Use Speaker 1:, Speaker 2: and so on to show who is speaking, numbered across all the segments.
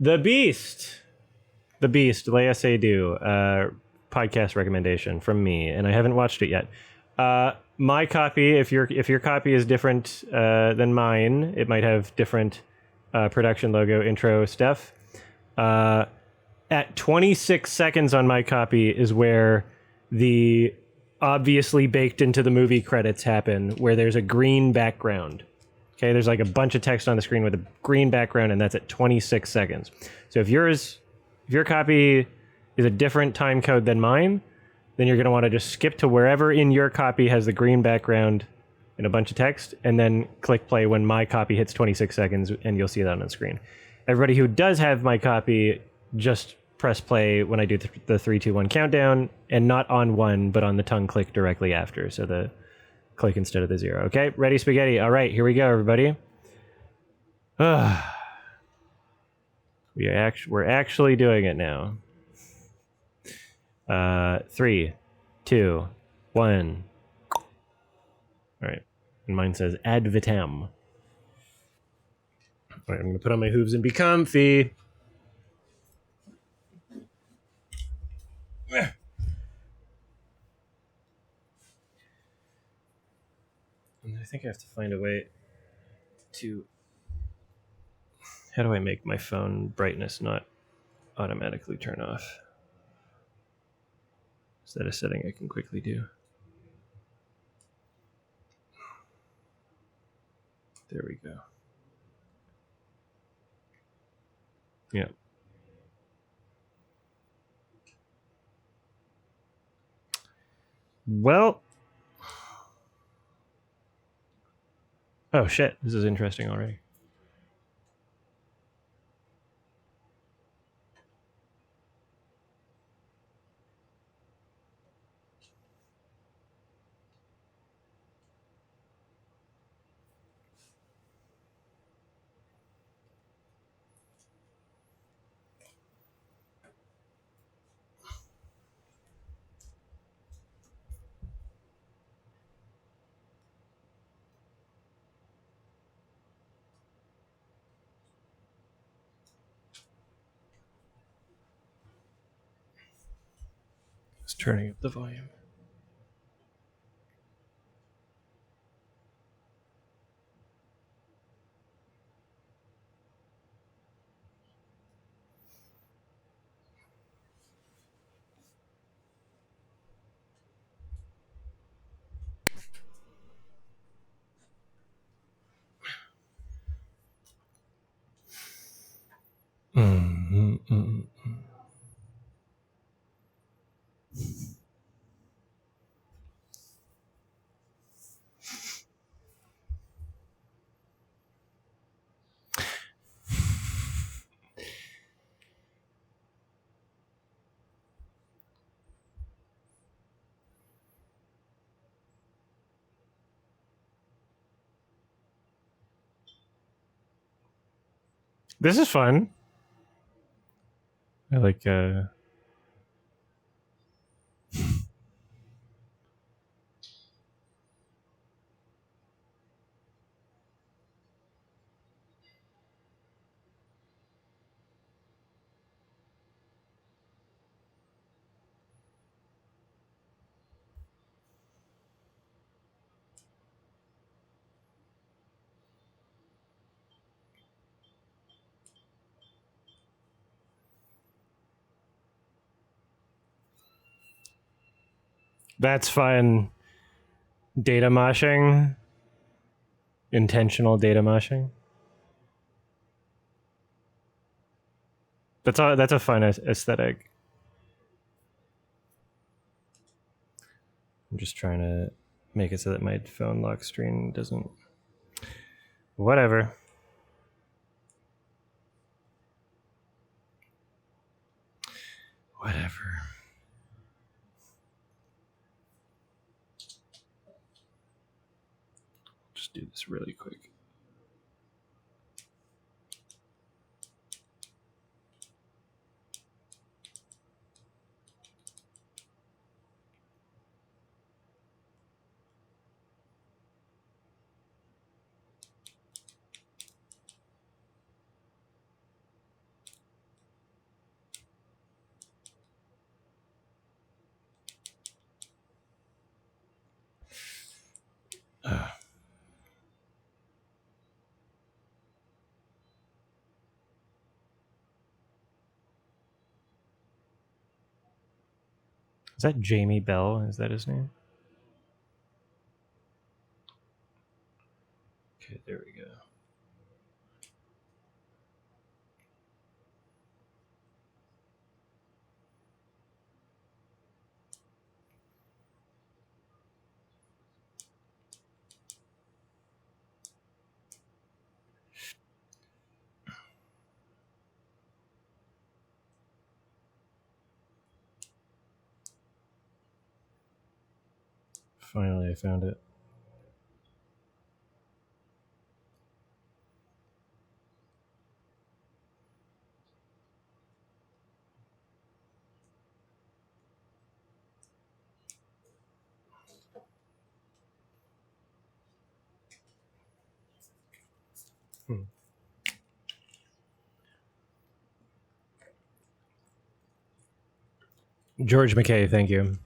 Speaker 1: The Beast. The Beast, Leia Seydoux, podcast recommendation from me, and I haven't watched it yet. My copy, if your copy is different than mine, it might have different production logo intro stuff. At 26 seconds on my copy is where the obviously baked into the movie credits happen, where there's a green background. Okay, there's like a bunch of text on the screen with a green background, and that's at 26 seconds. So if your copy is a different time code than mine, then you're going to want to just skip to wherever in your copy has the green background and a bunch of text, and then click play when my copy hits 26 seconds, and you'll see that on the screen. Everybody who does have my copy, just press play when I do the 3, 2, 1 countdown, and not on 1, but on the tongue click directly after. So the click instead of the 0. Okay, ready, spaghetti. All right, here we go, everybody. We're actually doing it now. 3, 2, 1. All right, and mine says ad vitam. All right, I'm gonna put on my hooves and be comfy. And I think I have to find a way to... How do I make my phone brightness not automatically turn off? Is that a setting I can quickly do? There we go. Yeah. Well... Oh shit, this is interesting already. Just turning up the volume. This is fun. I like that's fun. Data moshing. Intentional data moshing. That's a fun aesthetic. I'm just trying to make it so that my phone lock screen doesn't... Whatever. Whatever. Just do this really quick. Is that Jamie Bell? Is that his name? Okay, there we go. Finally, I found it. George McKay, thank you.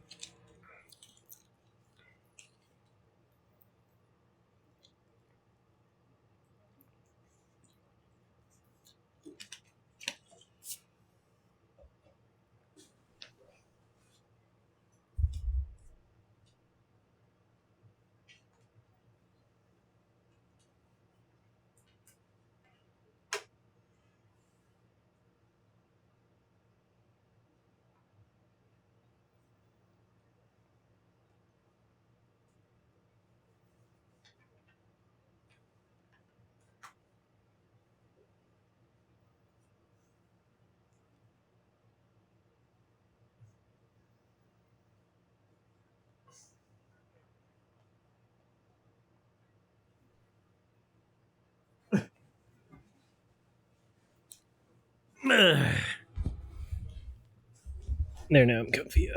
Speaker 1: There, now I'm comfy.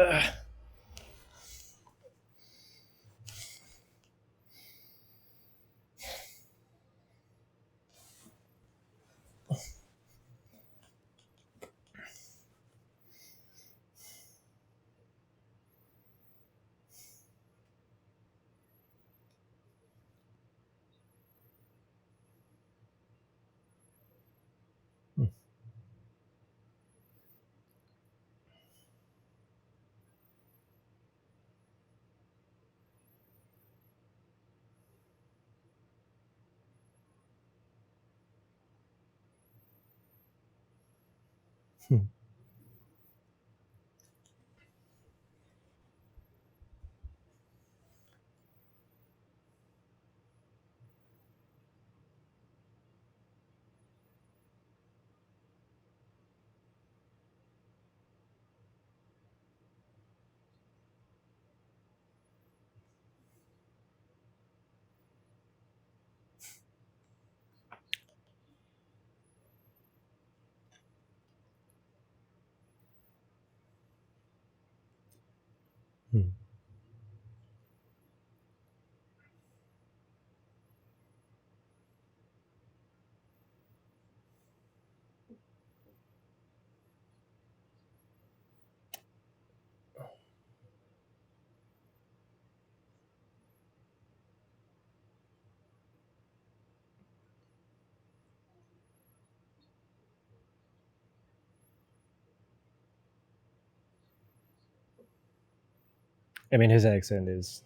Speaker 1: I mean, his accent is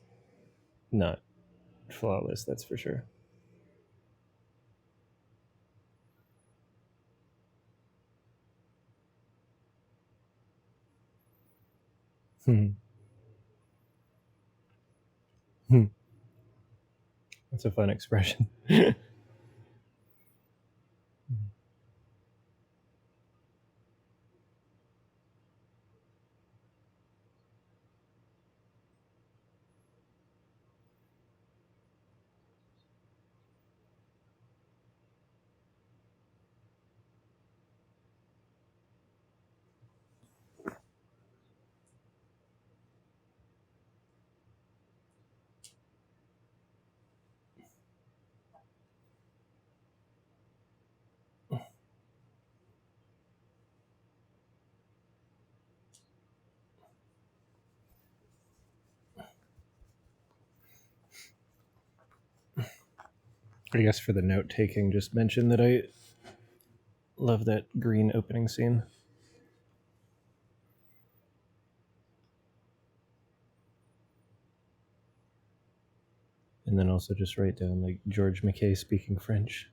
Speaker 1: not flawless, that's for sure. That's a fun expression. I guess for the note taking, just mention that I love that green opening scene. and then also just write down like George McKay speaking French.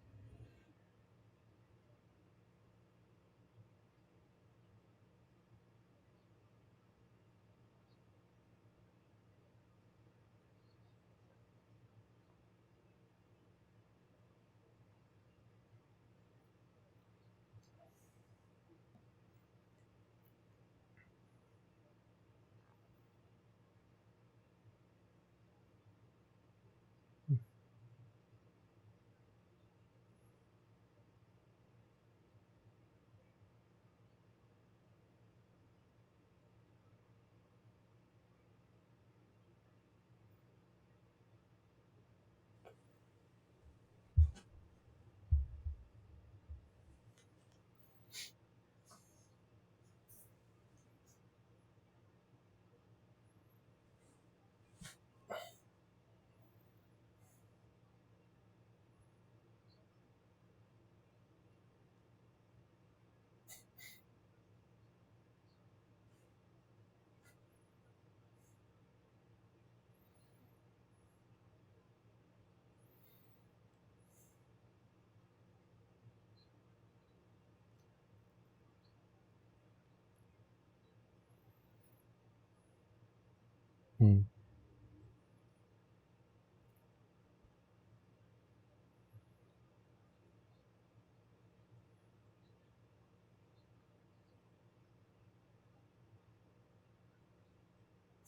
Speaker 1: Hmm.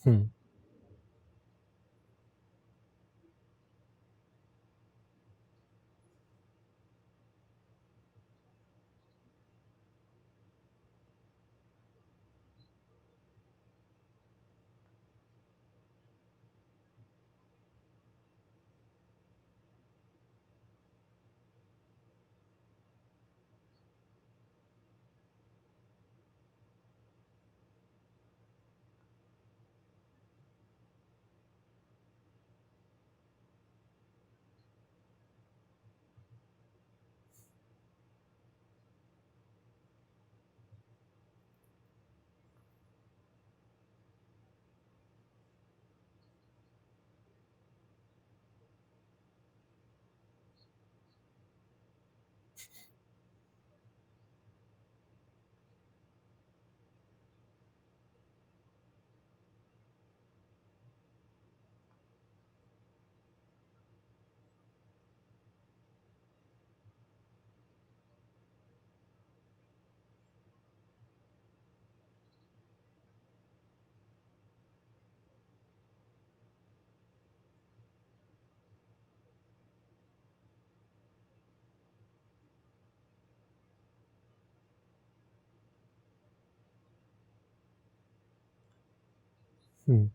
Speaker 1: Hmm. Hmm.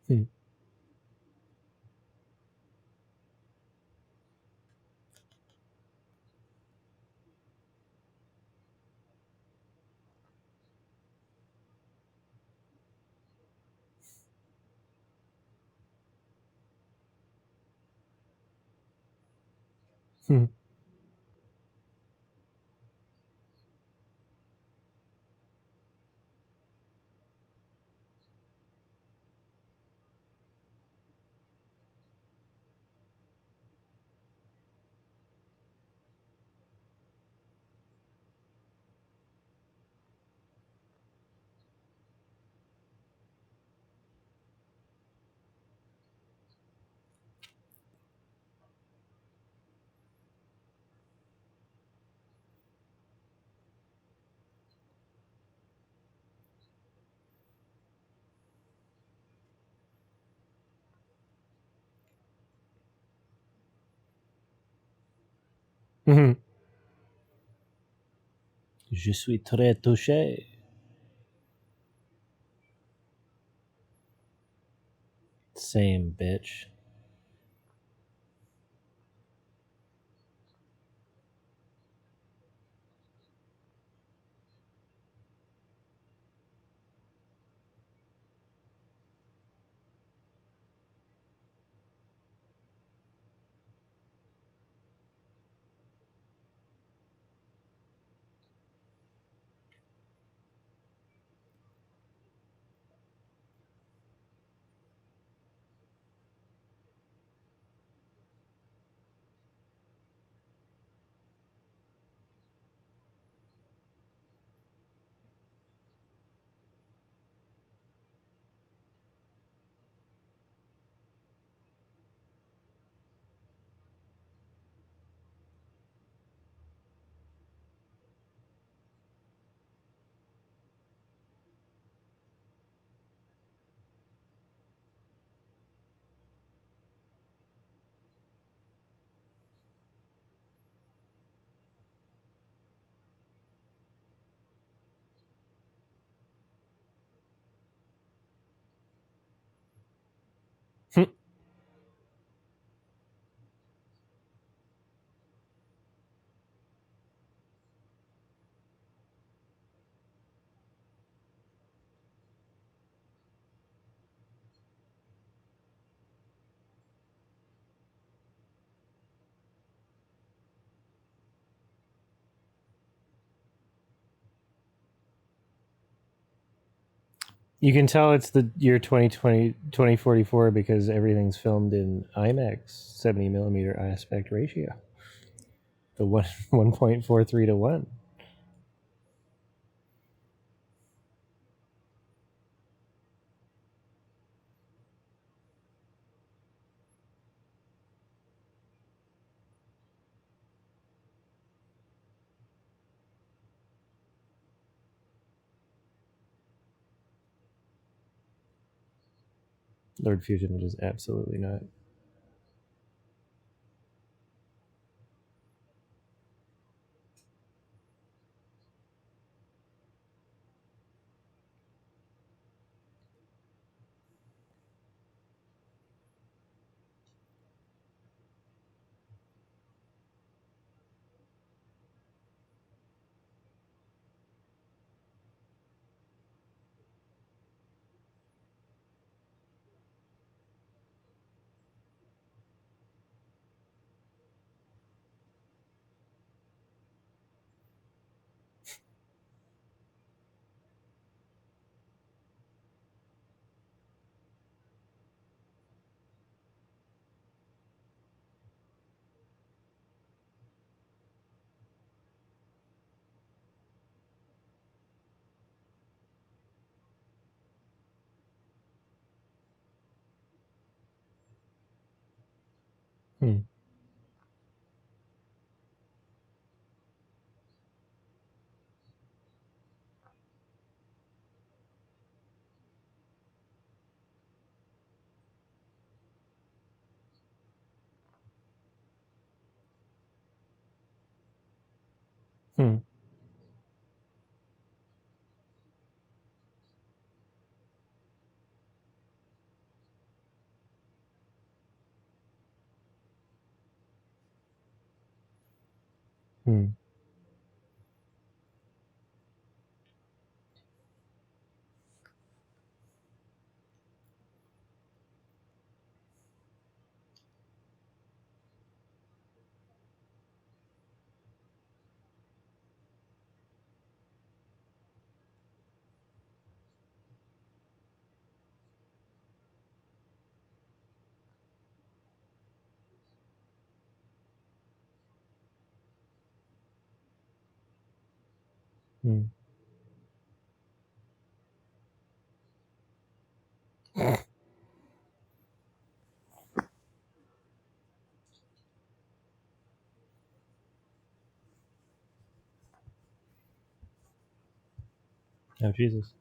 Speaker 1: Hmm. Hmm. Je suis très touché. Same, bitch. You can tell it's the year 2044 because everything's filmed in IMAX 70 millimeter aspect ratio. The 1.43 to 1. Lord Fusion is absolutely not. Hmm. Hmm. Hmm. Hmm. Oh, Jesus.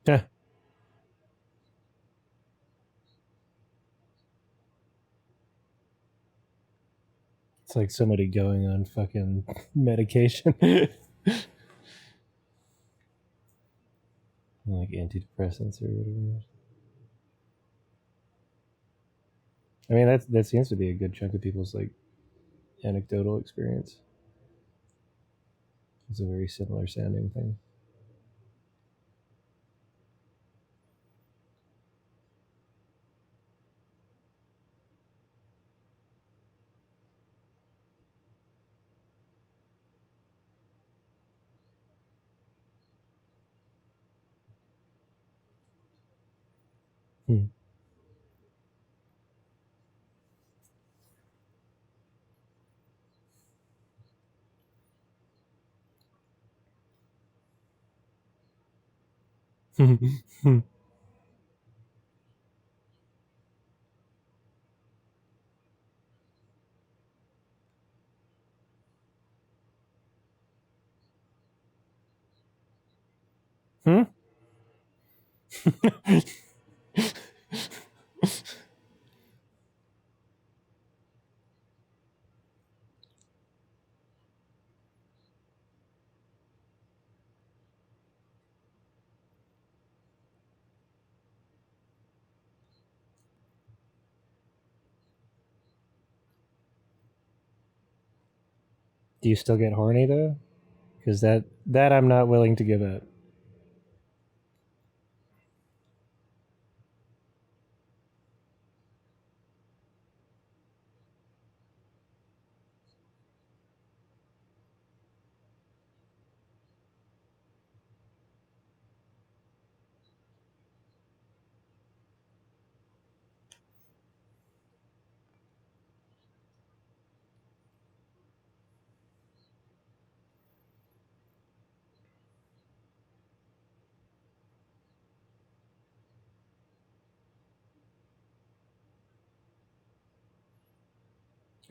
Speaker 1: it's like somebody going on fucking medication. Like antidepressants or whatever. I mean, that seems to be a good chunk of people's like anecdotal experience. It's a very similar sounding thing. Hmm. Hmm. Hmm? Do you still get horny though? Because that I'm not willing to give up.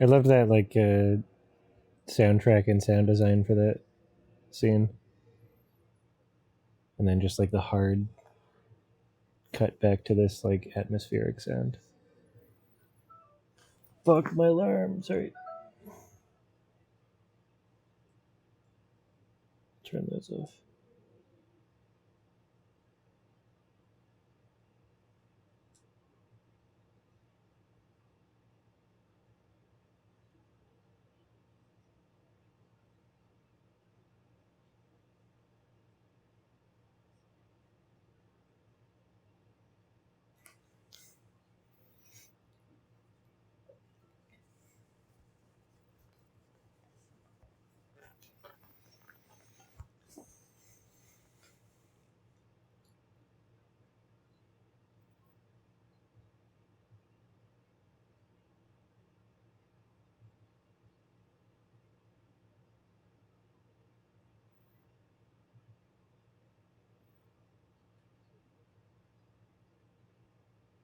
Speaker 1: I love that like soundtrack and sound design for that scene, and then just like the hard cut back to this like atmospheric sound. Fuck my alarm. Sorry. Turn those off.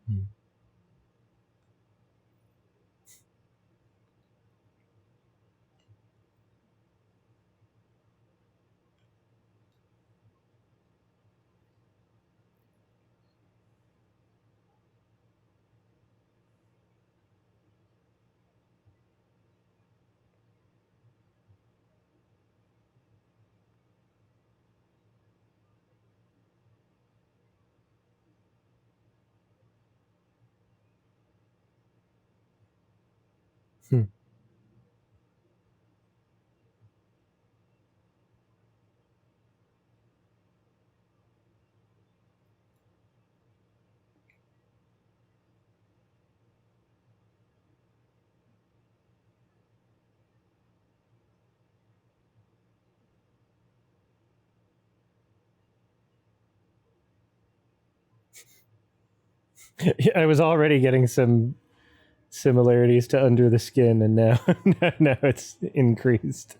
Speaker 1: Hmm. Hmm. I was already getting some similarities to Under the Skin, and now now it's increased.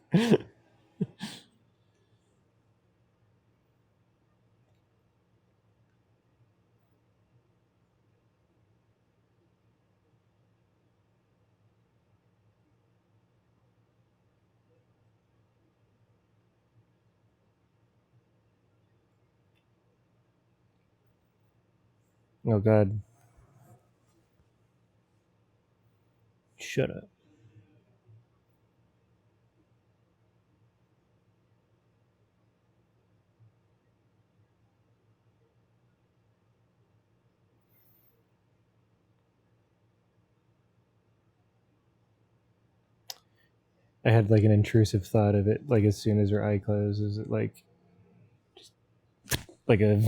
Speaker 1: Oh God. Shut up. I had like an intrusive thought of it, like as soon as her eye closes, it like a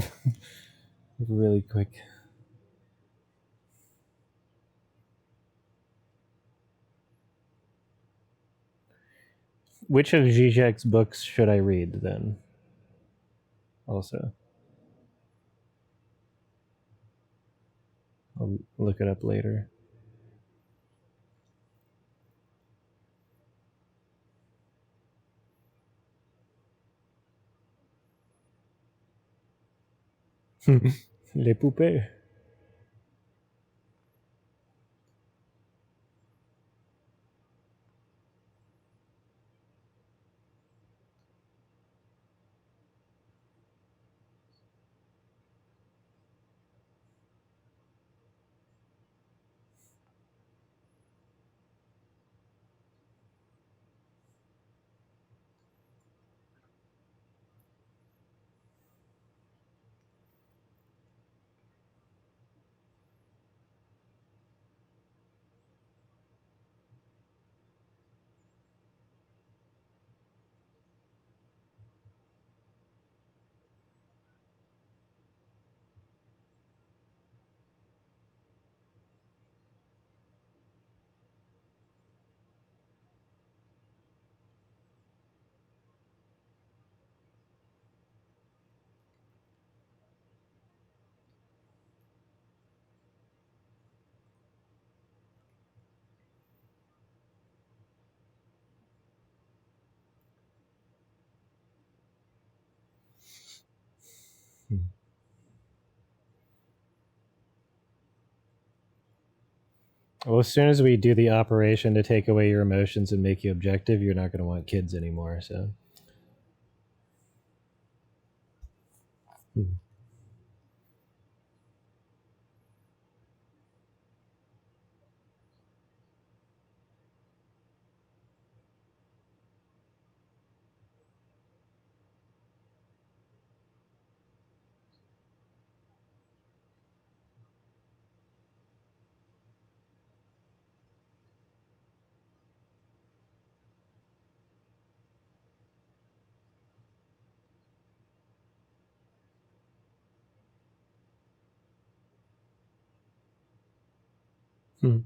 Speaker 1: really quick. Which of Zizek's books should I read then? Also, I'll look it up later. Les poupées. Well, as soon as we do the operation to take away your emotions and make you objective, you're not going to want kids anymore. So, hmm. Hmm.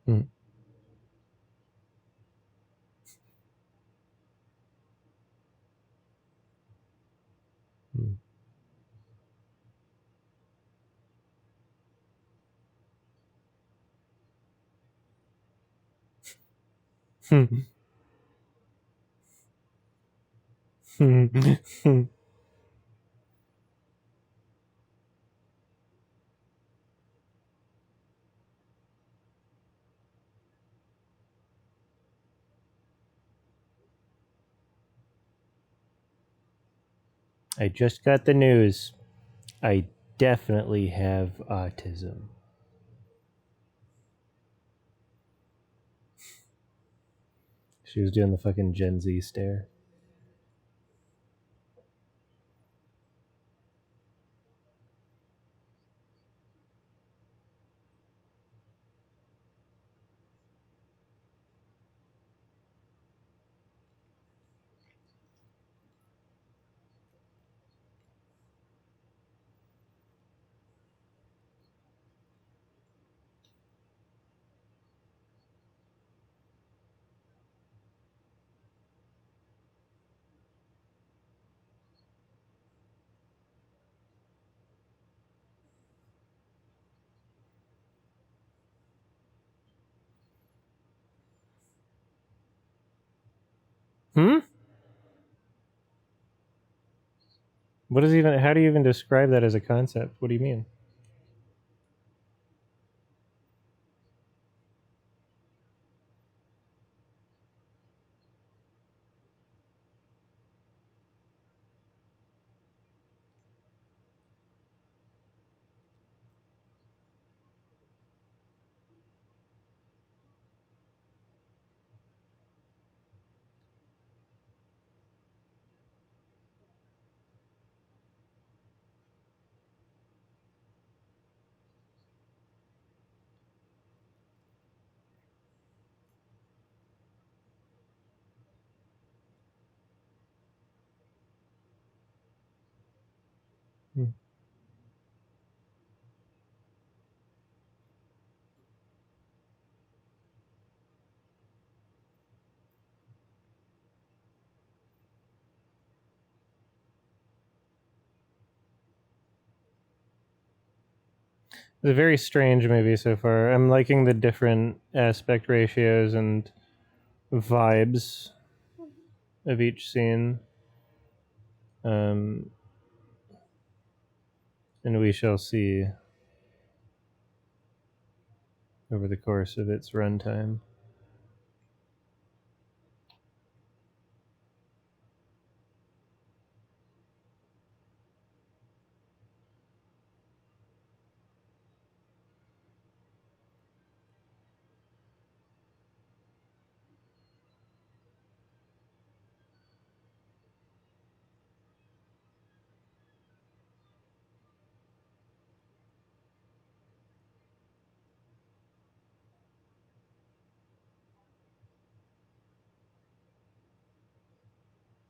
Speaker 1: Hmm. Hmm. Hmm. Hmm. Hmm. I just got the news. I definitely have autism. She was doing the fucking Gen Z stare. Hmm? What is even? How do you even describe that as a concept? What do you mean? Hmm. It's a very strange movie so far. I'm liking the different aspect ratios and vibes of each scene. Um, and we shall see over the course of its runtime.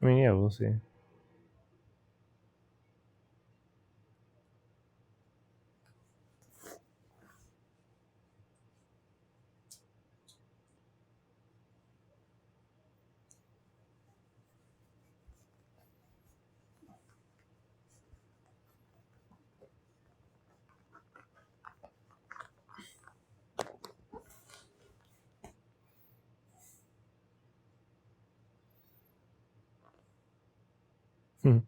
Speaker 1: I mean, yeah, we'll see. Hmm.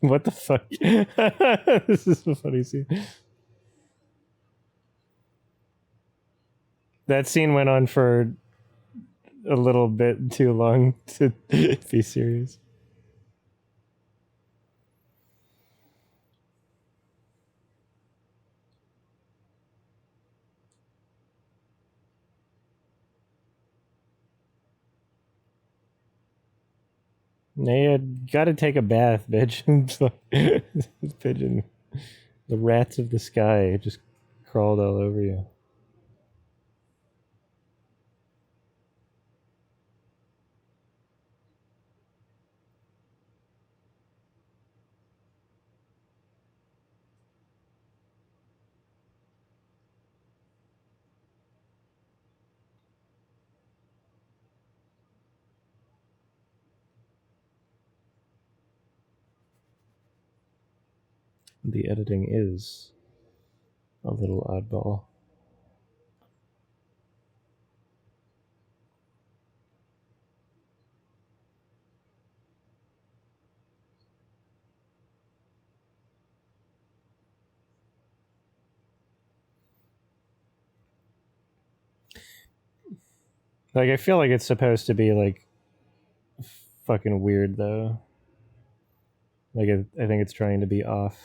Speaker 1: What the fuck? This is a funny scene. That scene went on for a little bit too long to be serious. Now you gotta take a bath, bitch. This pigeon. The rats of the sky just crawled all over you. The editing is a little oddball. Like, I feel like it's supposed to be like fucking weird though. Like, I think it's trying to be off.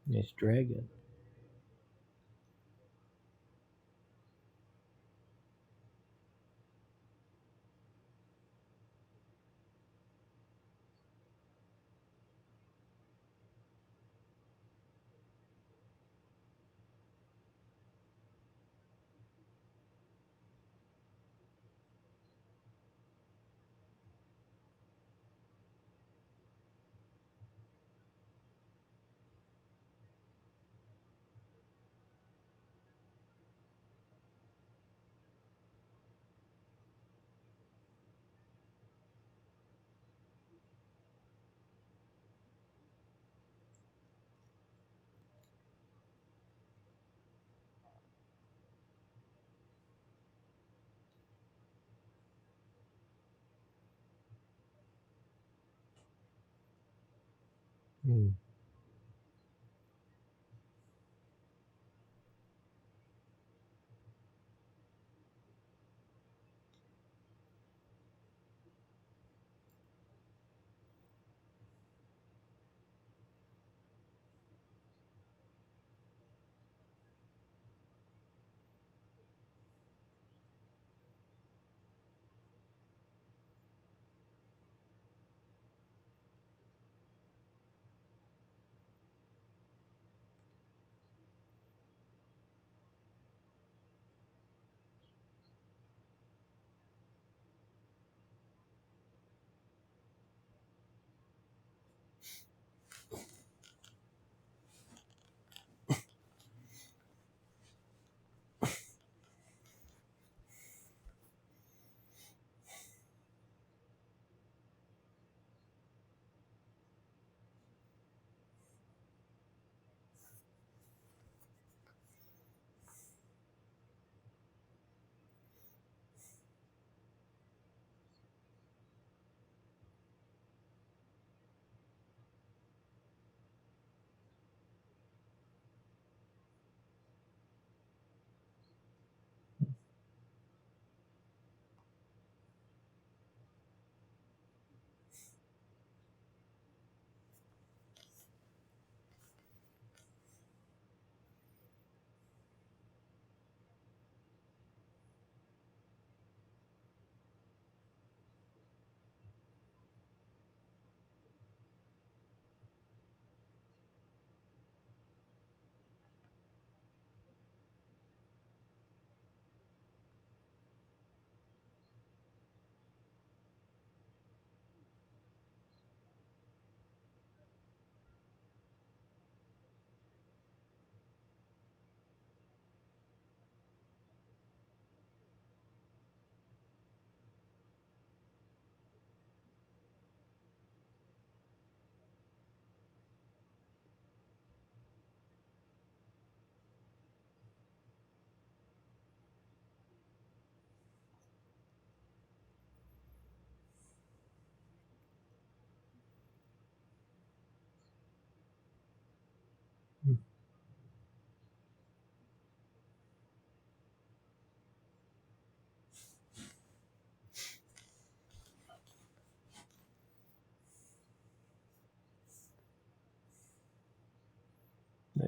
Speaker 1: Nice dragon. Hmm.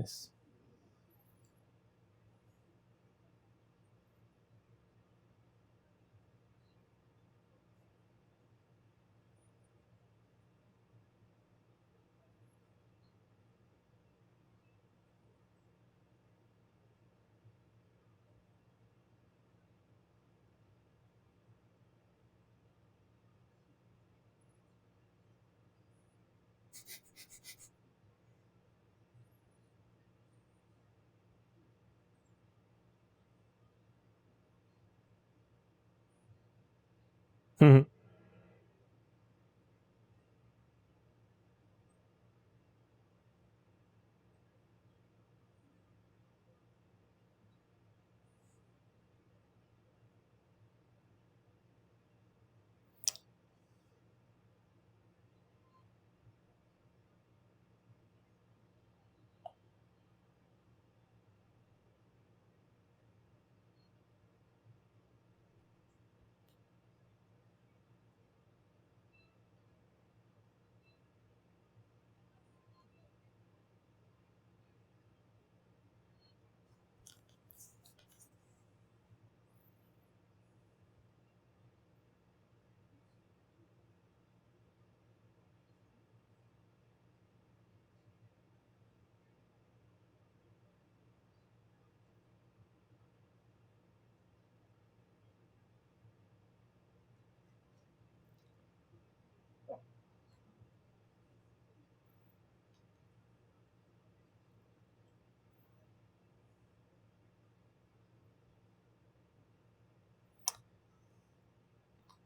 Speaker 1: Nice.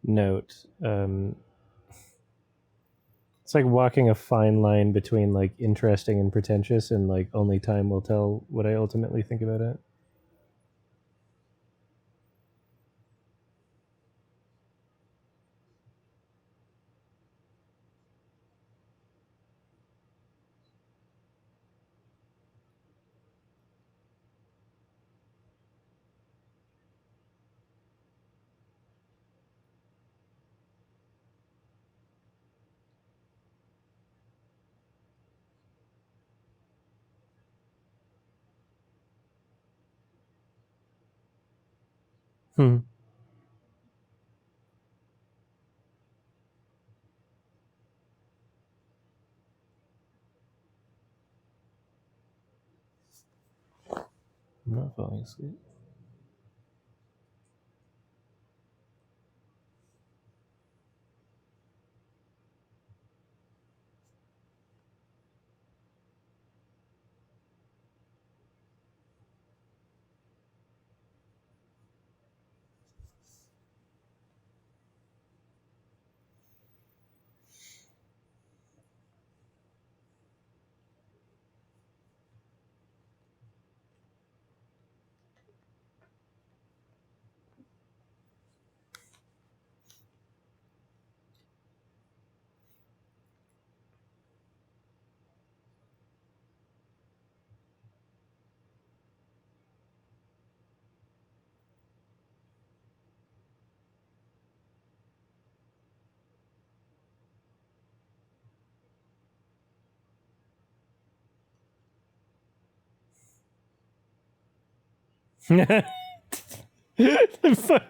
Speaker 1: Note. It's like walking a fine line between like interesting and pretentious, and like only time will tell what I ultimately think about it. Hmm. I'm not falling asleep.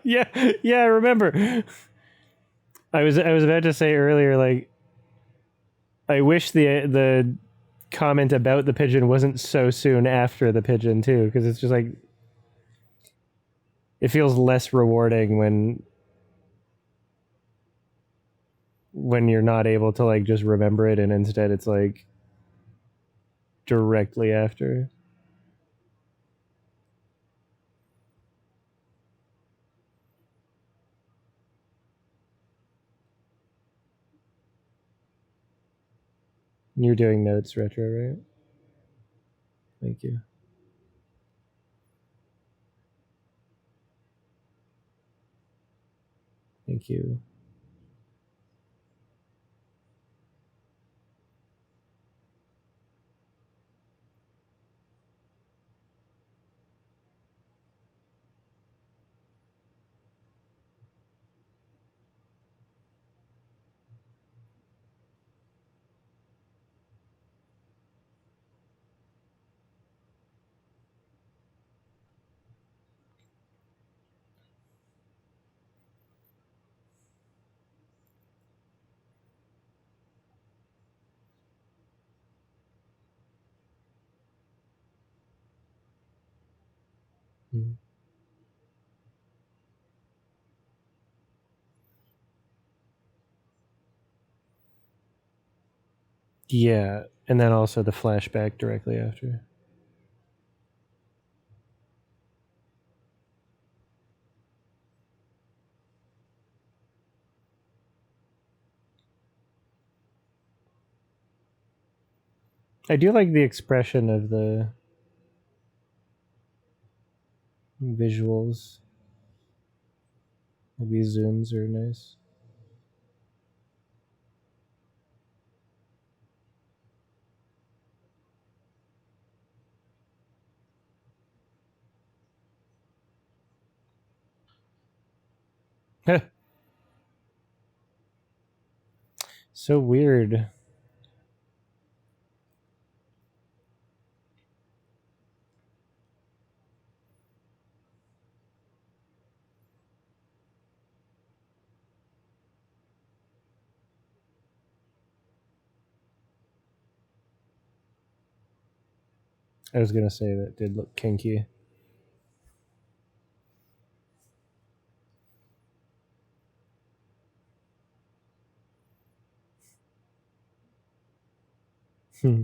Speaker 1: Yeah, yeah, I remember. I was about to say earlier, like, I wish the comment about the pigeon wasn't so soon after the pigeon too, because it's just like it feels less rewarding when you're not able to like just remember it, and instead it's like directly after. You're doing notes retro, right? Thank you. Thank you. Yeah, and then also the flashback directly after. I do like the expression of the visuals. These zooms are nice. So weird. I was gonna say that did look kinky. Hmm.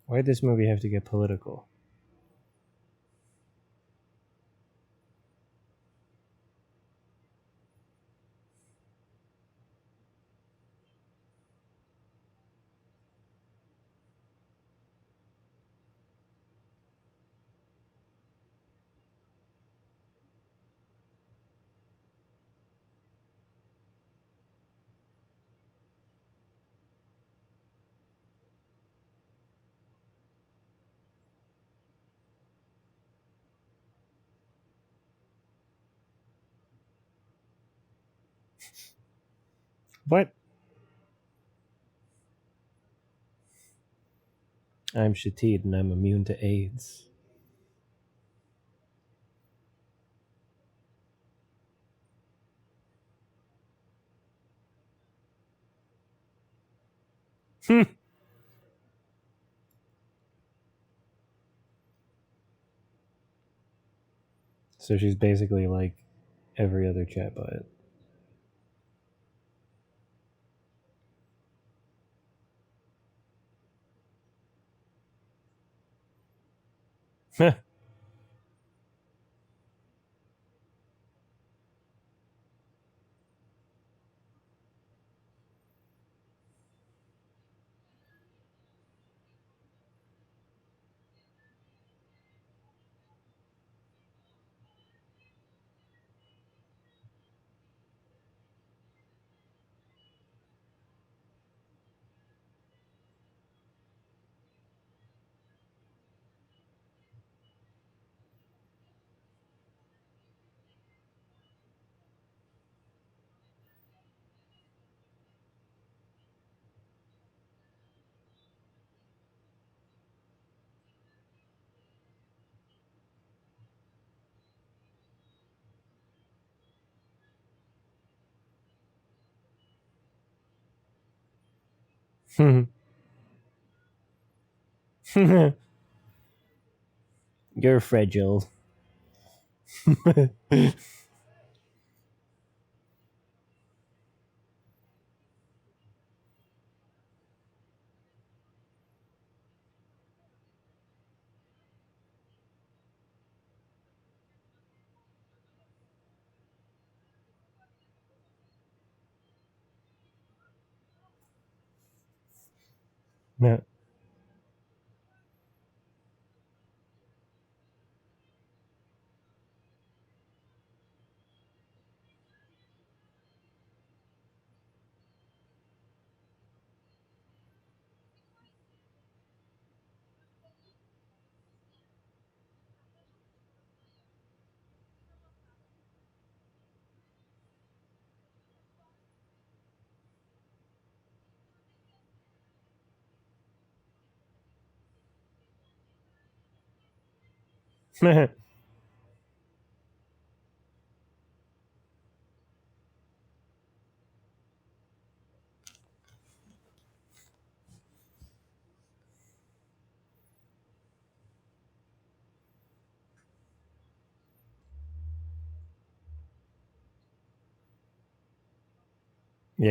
Speaker 1: Why'd this movie have to get political? What? I'm Shatid and I'm immune to AIDS. Hmm. So she's basically like every other chatbot. You're fragile. Yeah. Yeah,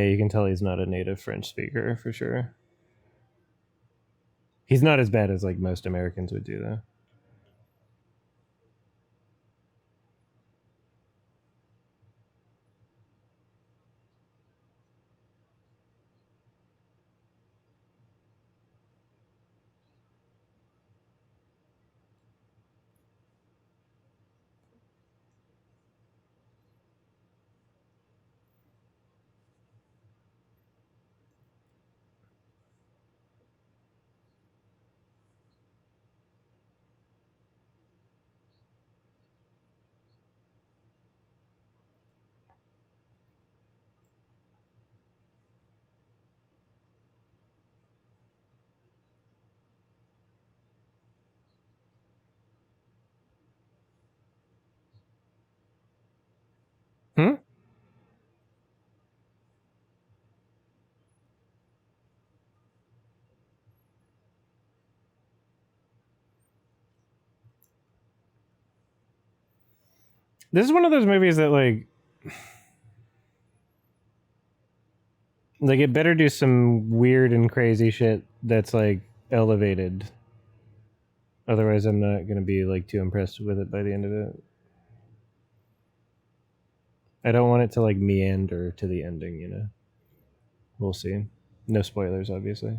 Speaker 1: you can tell he's not a native French speaker for sure. He's not as bad as like most Americans would do though. Hmm? This is one of those movies that like it better do some weird and crazy shit that's like elevated. Otherwise, I'm not gonna be like too impressed with it by the end of it. I don't want it to like meander to the ending, you know. We'll see. No spoilers, obviously.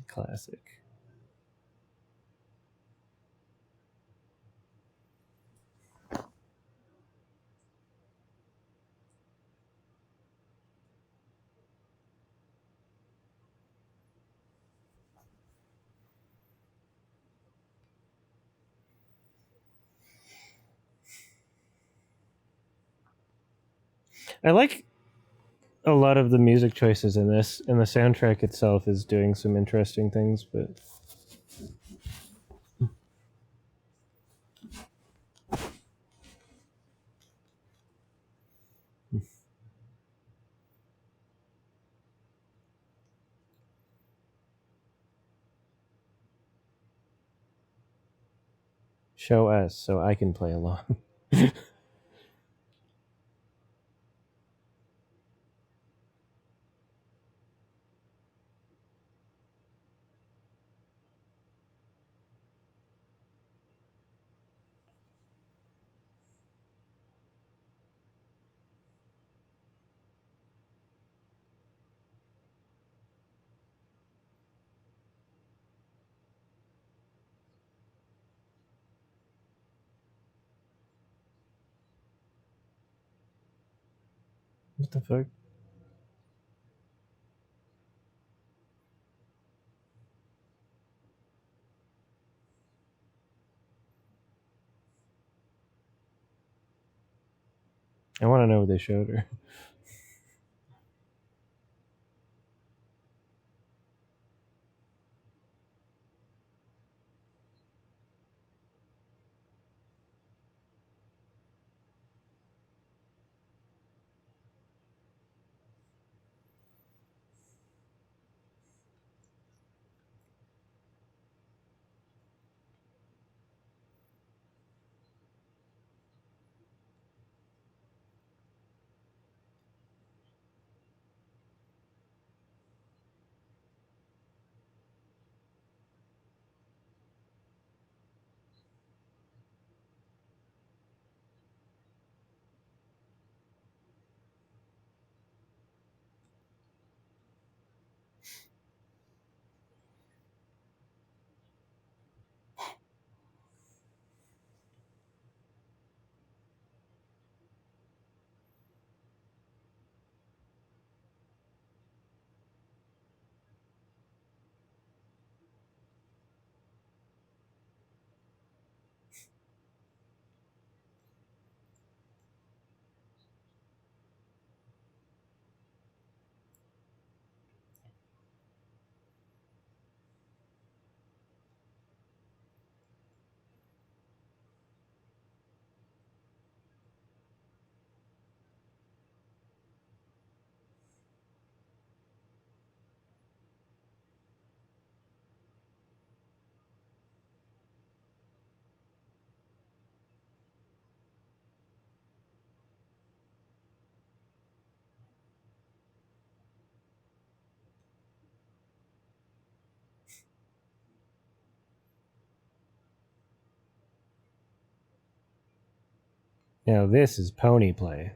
Speaker 1: Classic. I like a lot of the music choices in this, and the soundtrack itself is doing some interesting things, but show us so I can play along. What the fuck? I want to know what they showed her. Now this is pony play.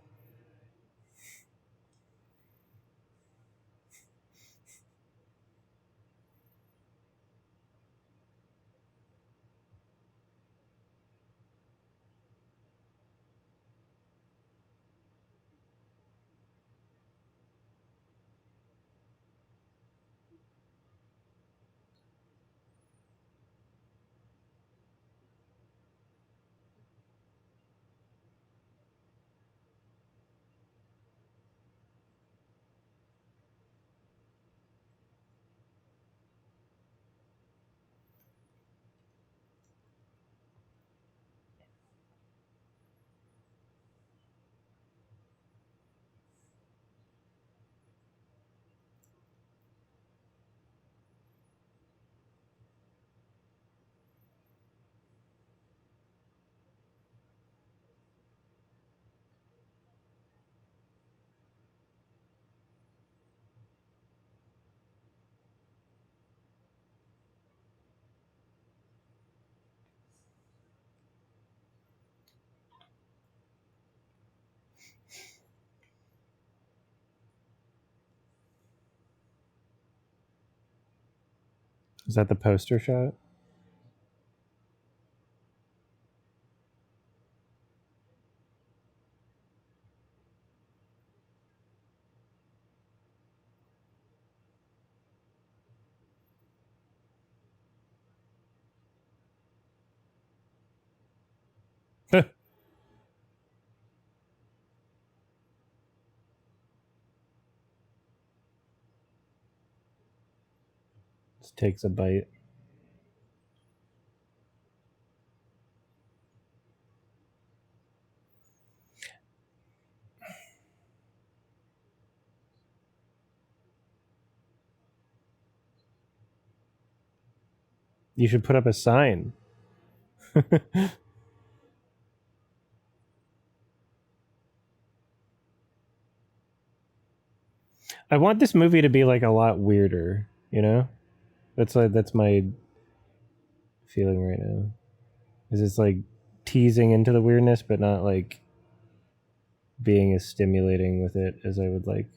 Speaker 1: Is that the poster shot? Just takes a bite. You should put up a sign. I want this movie to be like a lot weirder, you know? That's my feeling right now. Is it's like teasing into the weirdness but not like being as stimulating with it as I would like.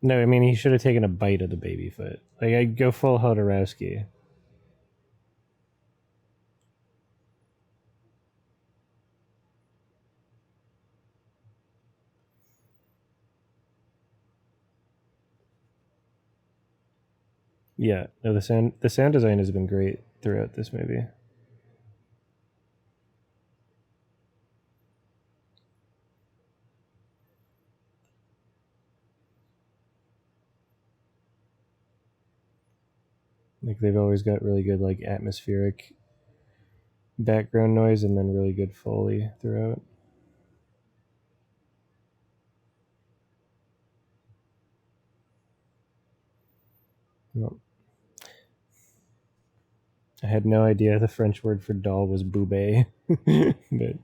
Speaker 1: No, I mean he should have taken a bite of the baby foot. Like I'd go full Hodorowski. Yeah, no, the sound design has been great throughout this movie. Like they've always got really good like atmospheric background noise and then really good foley throughout. Well, I had no idea the French word for doll was boubet, but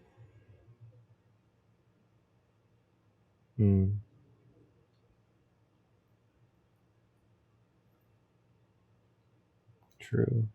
Speaker 1: true.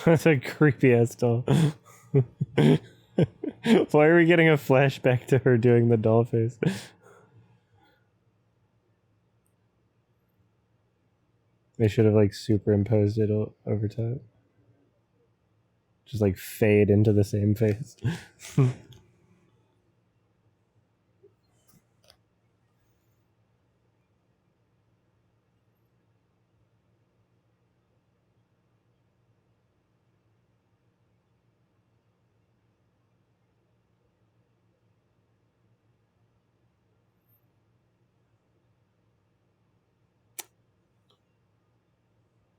Speaker 1: That's a creepy ass doll. Why are we getting a flashback to her doing the doll face? They should have like superimposed it over top. Just like fade into the same face.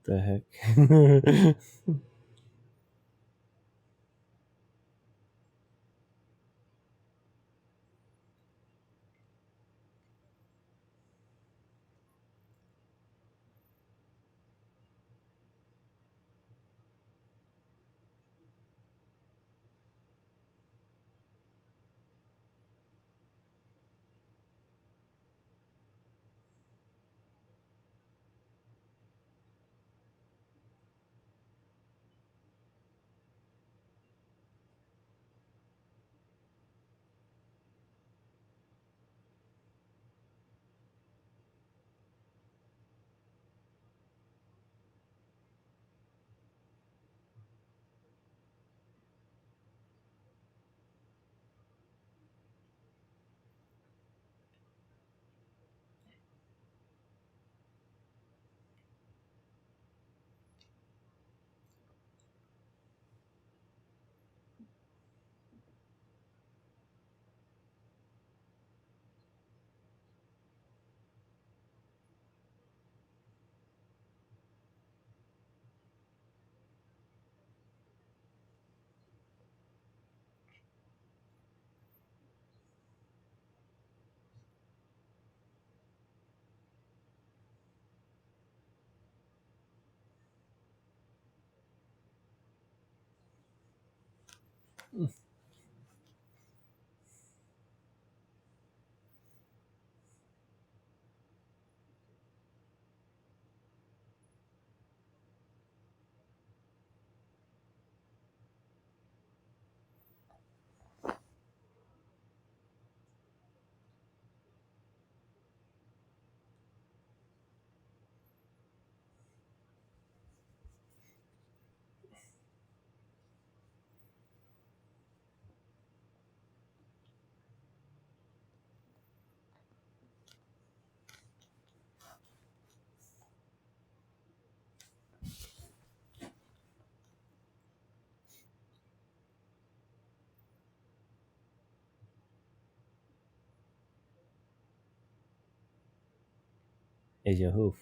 Speaker 1: The heck? Is your hoof?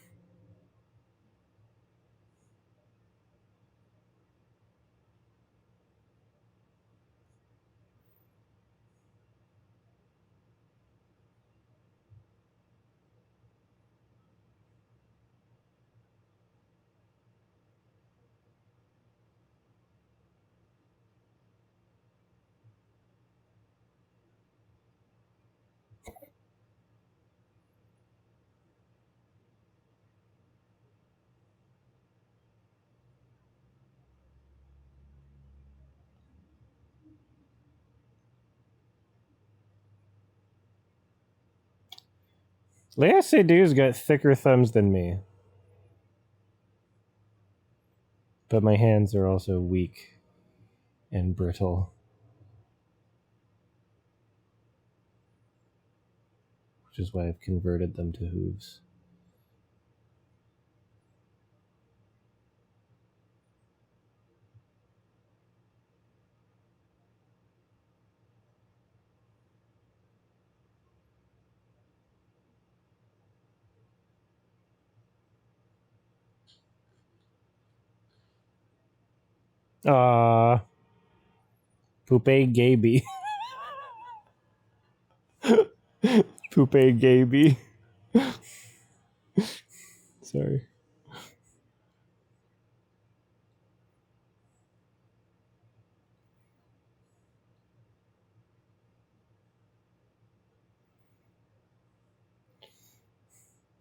Speaker 1: Leia Seydoux got thicker thumbs than me, but my hands are also weak and brittle, which is why I've converted them to hooves. Ah, Poupe Gaby. Poupe Gaby. Sorry.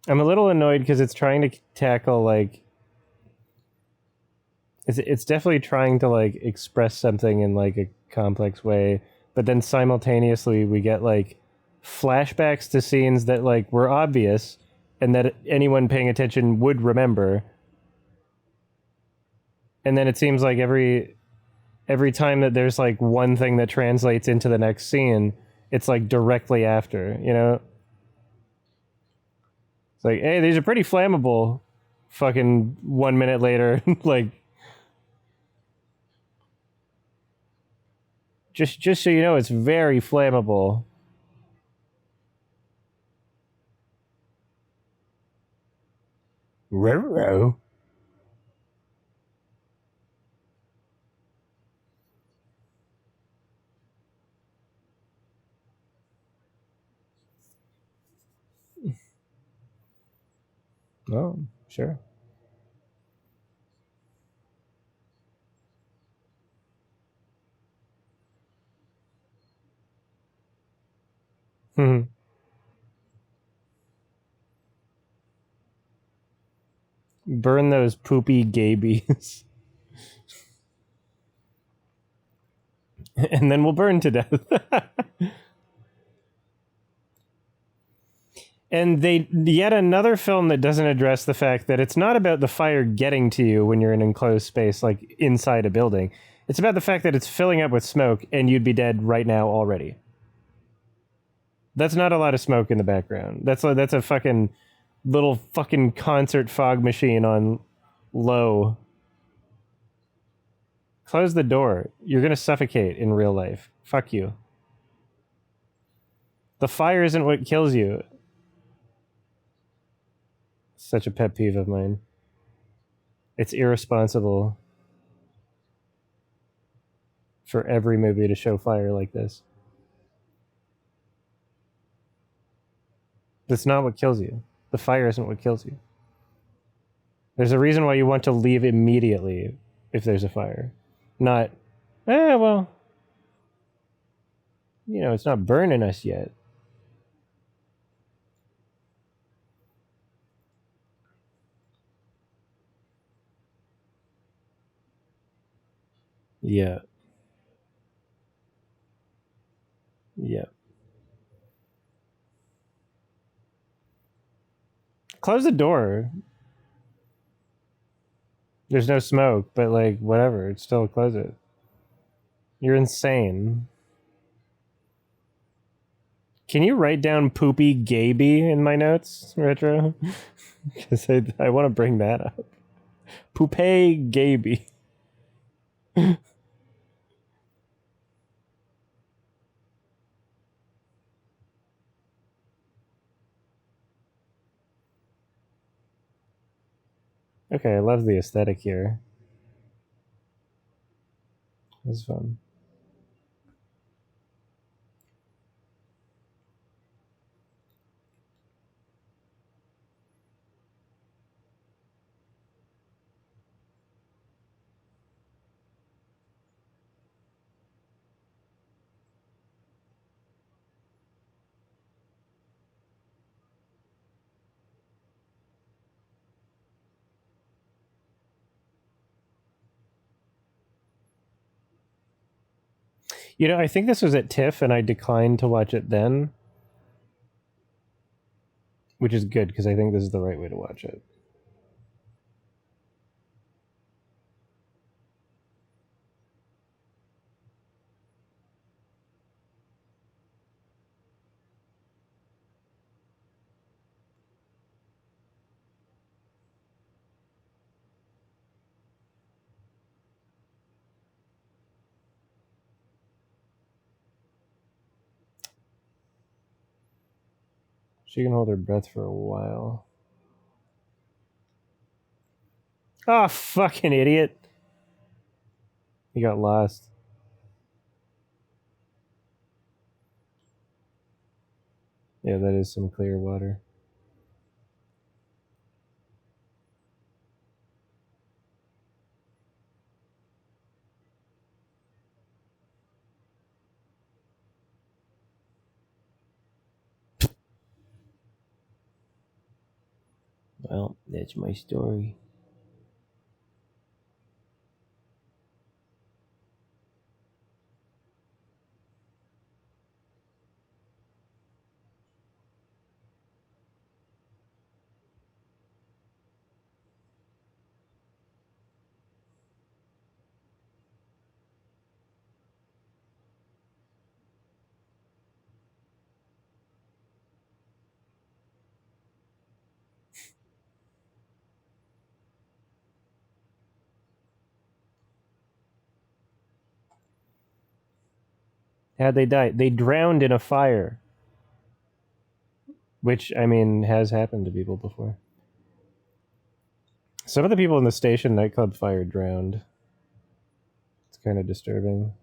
Speaker 1: I'm a little annoyed because it's trying to tackle like it's definitely trying to like express something in like a complex way, but then simultaneously we get like flashbacks to scenes that like were obvious and that anyone paying attention would remember. And then it seems like every time that there's like one thing that translates into the next scene, it's like directly after, you know? It's like, hey, these are pretty flammable. Fucking 1 minute later, like just so you know, it's very flammable. Roro. Oh, sure. Hmm. Burn those poopy gabies. And then we'll burn to death. And they yet another film that doesn't address the fact that it's not about the fire getting to you when you're in an enclosed space like inside a building. It's about the fact that it's filling up with smoke and you'd be dead right now already. That's not a lot of smoke in the background. That's a fucking little fucking concert fog machine on low. Close the door. You're gonna suffocate in real life. Fuck you. The fire isn't what kills you. Such a pet peeve of mine. It's irresponsible for every movie to show fire like this. That's not what kills you. The fire isn't what kills you. There's a reason why you want to leave immediately if there's a fire. Not, well, it's not burning us yet. Yeah. Yeah. Close the door. There's no smoke, but like whatever, it's still close it. You're insane. Can you write down poopy gaby in my notes, Retro? Because I want to bring that up. Poopay gaby. Okay, I love the aesthetic here. It's fun. I think this was at TIFF and I declined to watch it then, which is good because I think this is the right way to watch it. She can hold her breath for a while. Oh, fucking idiot. He got lost. Yeah, that is some clear water. Well, that's my story. How'd they die? They drowned in a fire. Which, I mean, has happened to people before. Some of the people in the station nightclub fire drowned. It's kind of disturbing.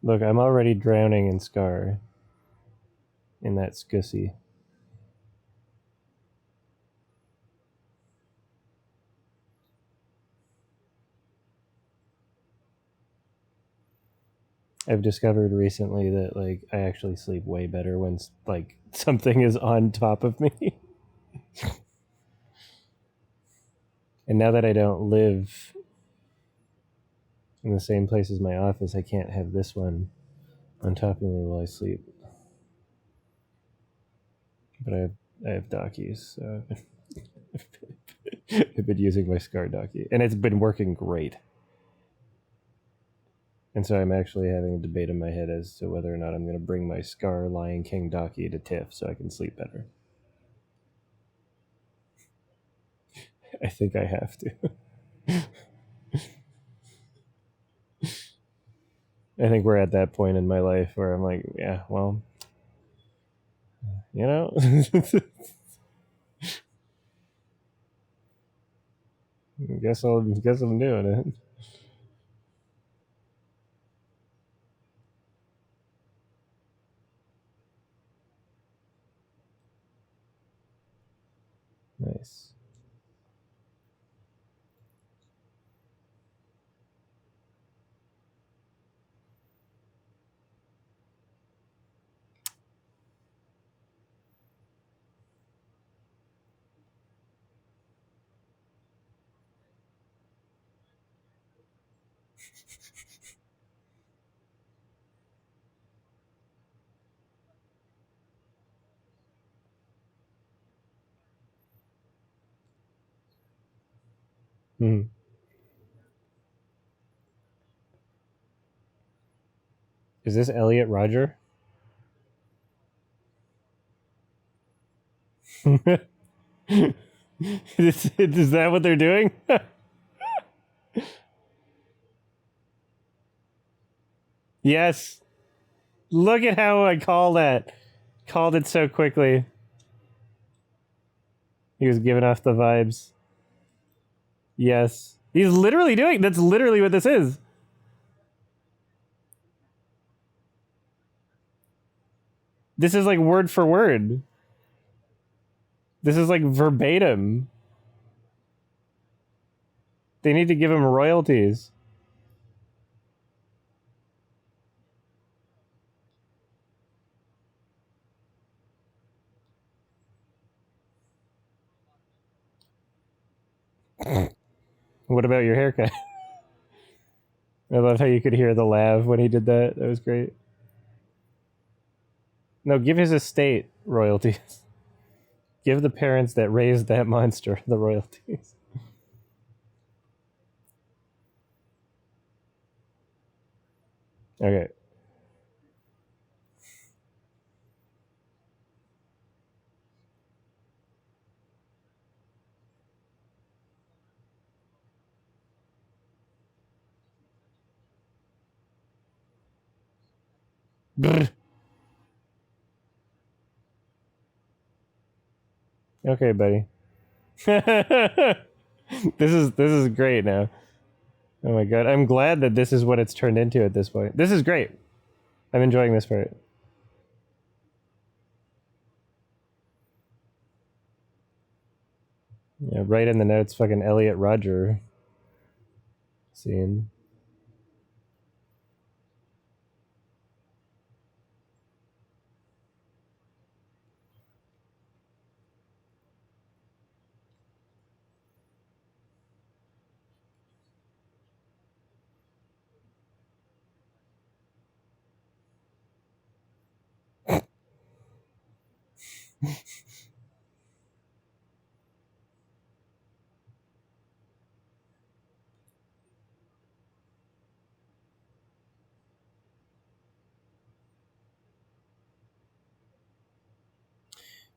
Speaker 1: Look, I'm already drowning in Scar in that Scussy. I've discovered recently that like I actually sleep way better when like something is on top of me. And now that I don't live in the same place as my office, I can't have this one on top of me while I sleep. But I have dockies, so I've been using my Scar docky, and it's been working great. And so I'm actually having a debate in my head as to whether or not I'm going to bring my Scar Lion King docky to TIFF so I can sleep better. I think I have to. I think we're at that point in my life where I'm like, yeah, well, you know, guess I'm doing it. Nice. Hmm. Is this Elliot Roger? Is that what they're doing? Yes. Look at how I call that. Called it so quickly. He was giving off the vibes. Yes. He's literally doing that's literally what this is. This is like word for word. This is like verbatim. They need to give him royalties. What about your haircut? I love how you could hear the laugh when he did that. That was great. No, give his estate royalties. Give the parents that raised that monster the royalties. Okay. Brr. Okay, buddy. This is great now. Oh my god. I'm glad that this is what it's turned into at this point. This is great. I'm enjoying this part. Yeah, right in the notes, fucking Elliot Roger scene.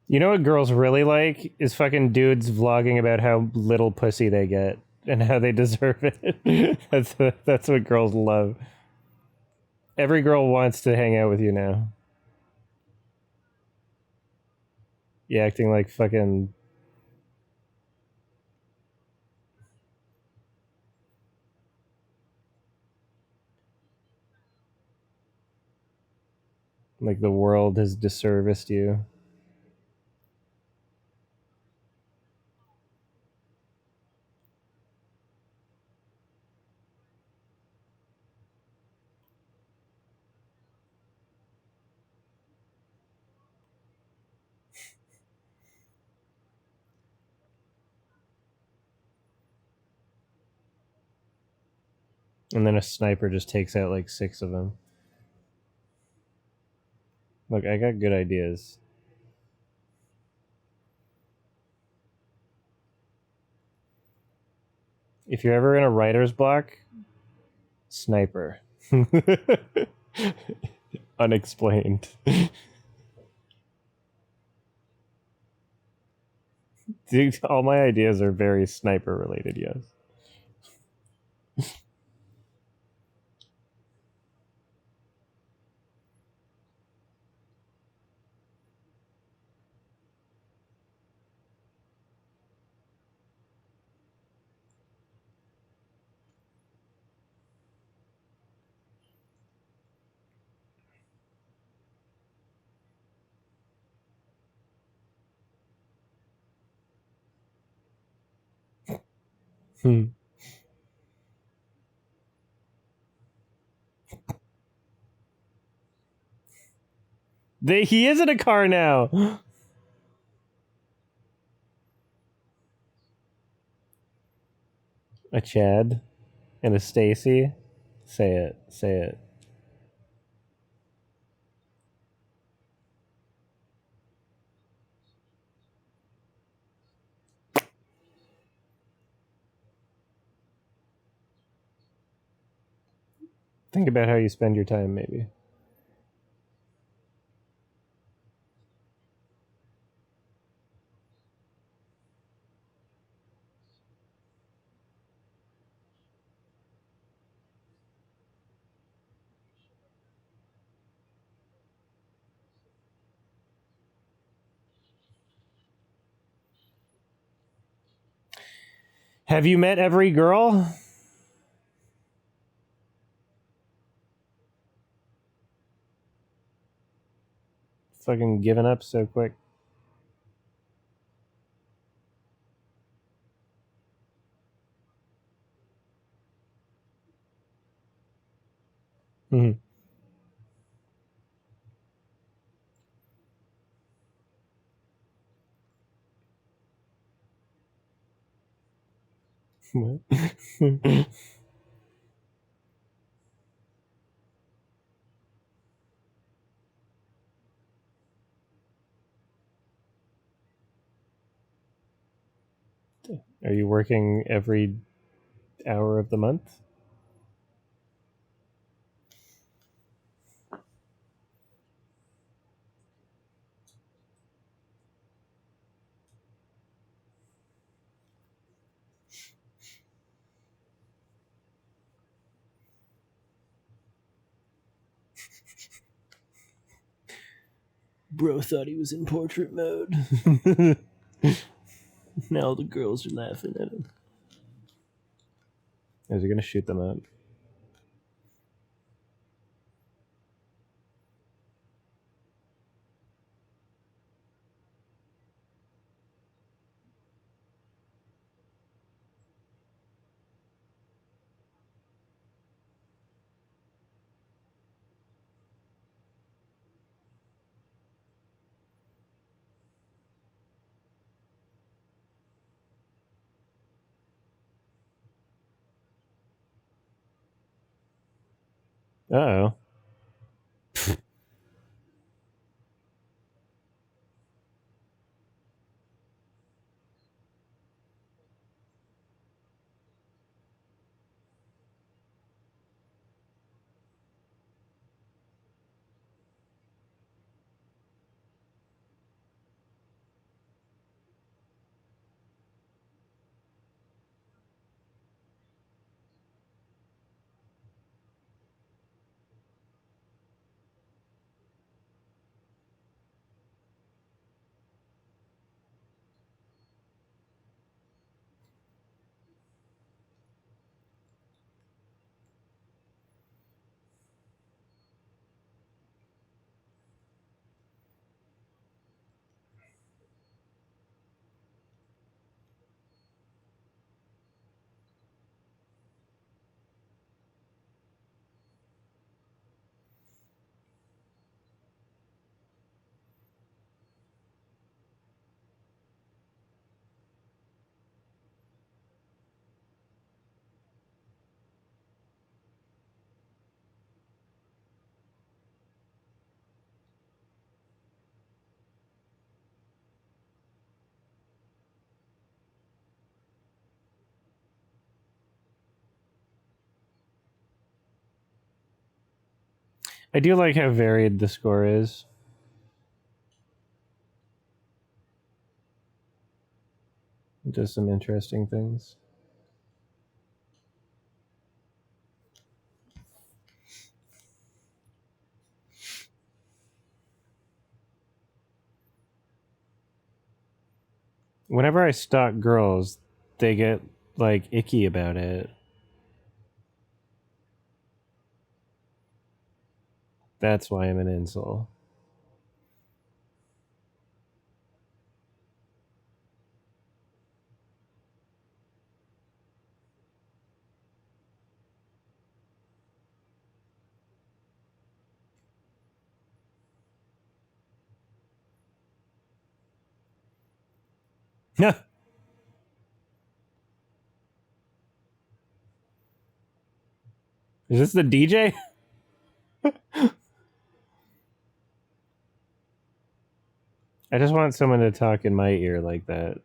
Speaker 1: You know what girls really like is fucking dudes vlogging about how little pussy they get and how they deserve it. That's what girls love. Every girl wants to hang out with you now. You acting like fucking Like the world has disserviced you. And then a sniper just takes out like 6 of them. Look, I got good ideas. If you're ever in a writer's block, sniper. Unexplained. Dude, all my ideas are very sniper related, yes. Hmm. He is in a car now. A Chad and a Stacy. Say it. Say it. Think about how you spend your time, maybe. Have you met every girl? Fucking giving up so quick. Mhm. Are you working every hour of the month? Bro thought he was in portrait mode. Now the girls are laughing at him. Is he gonna shoot them up? Uh oh. I do like how varied the score is. It does some interesting things. Whenever I stalk girls, they get like icky about it. That's why I'm an incel. Is this the DJ? I just want someone to talk in my ear like that.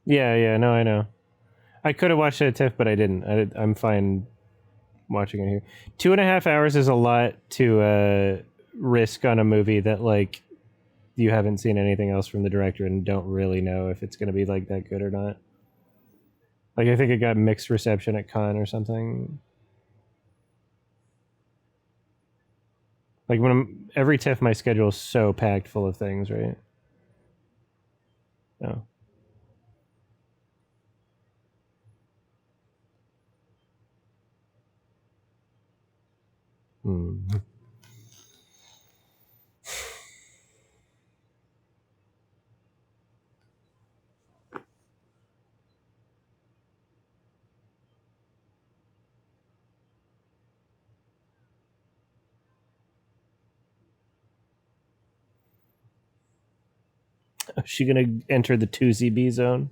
Speaker 1: Yeah, no, I know. I could have watched it at TIFF, but I didn't. I'm fine watching it here. 2.5 hours is a lot to risk on a movie that like you haven't seen anything else from the director and don't really know if it's going to be like that good or not. Like I think it got mixed reception at Cannes or something. Like every TIFF, my schedule is so packed full of things, right? Oh. Hmm. Is she gonna enter the 2ZB zone?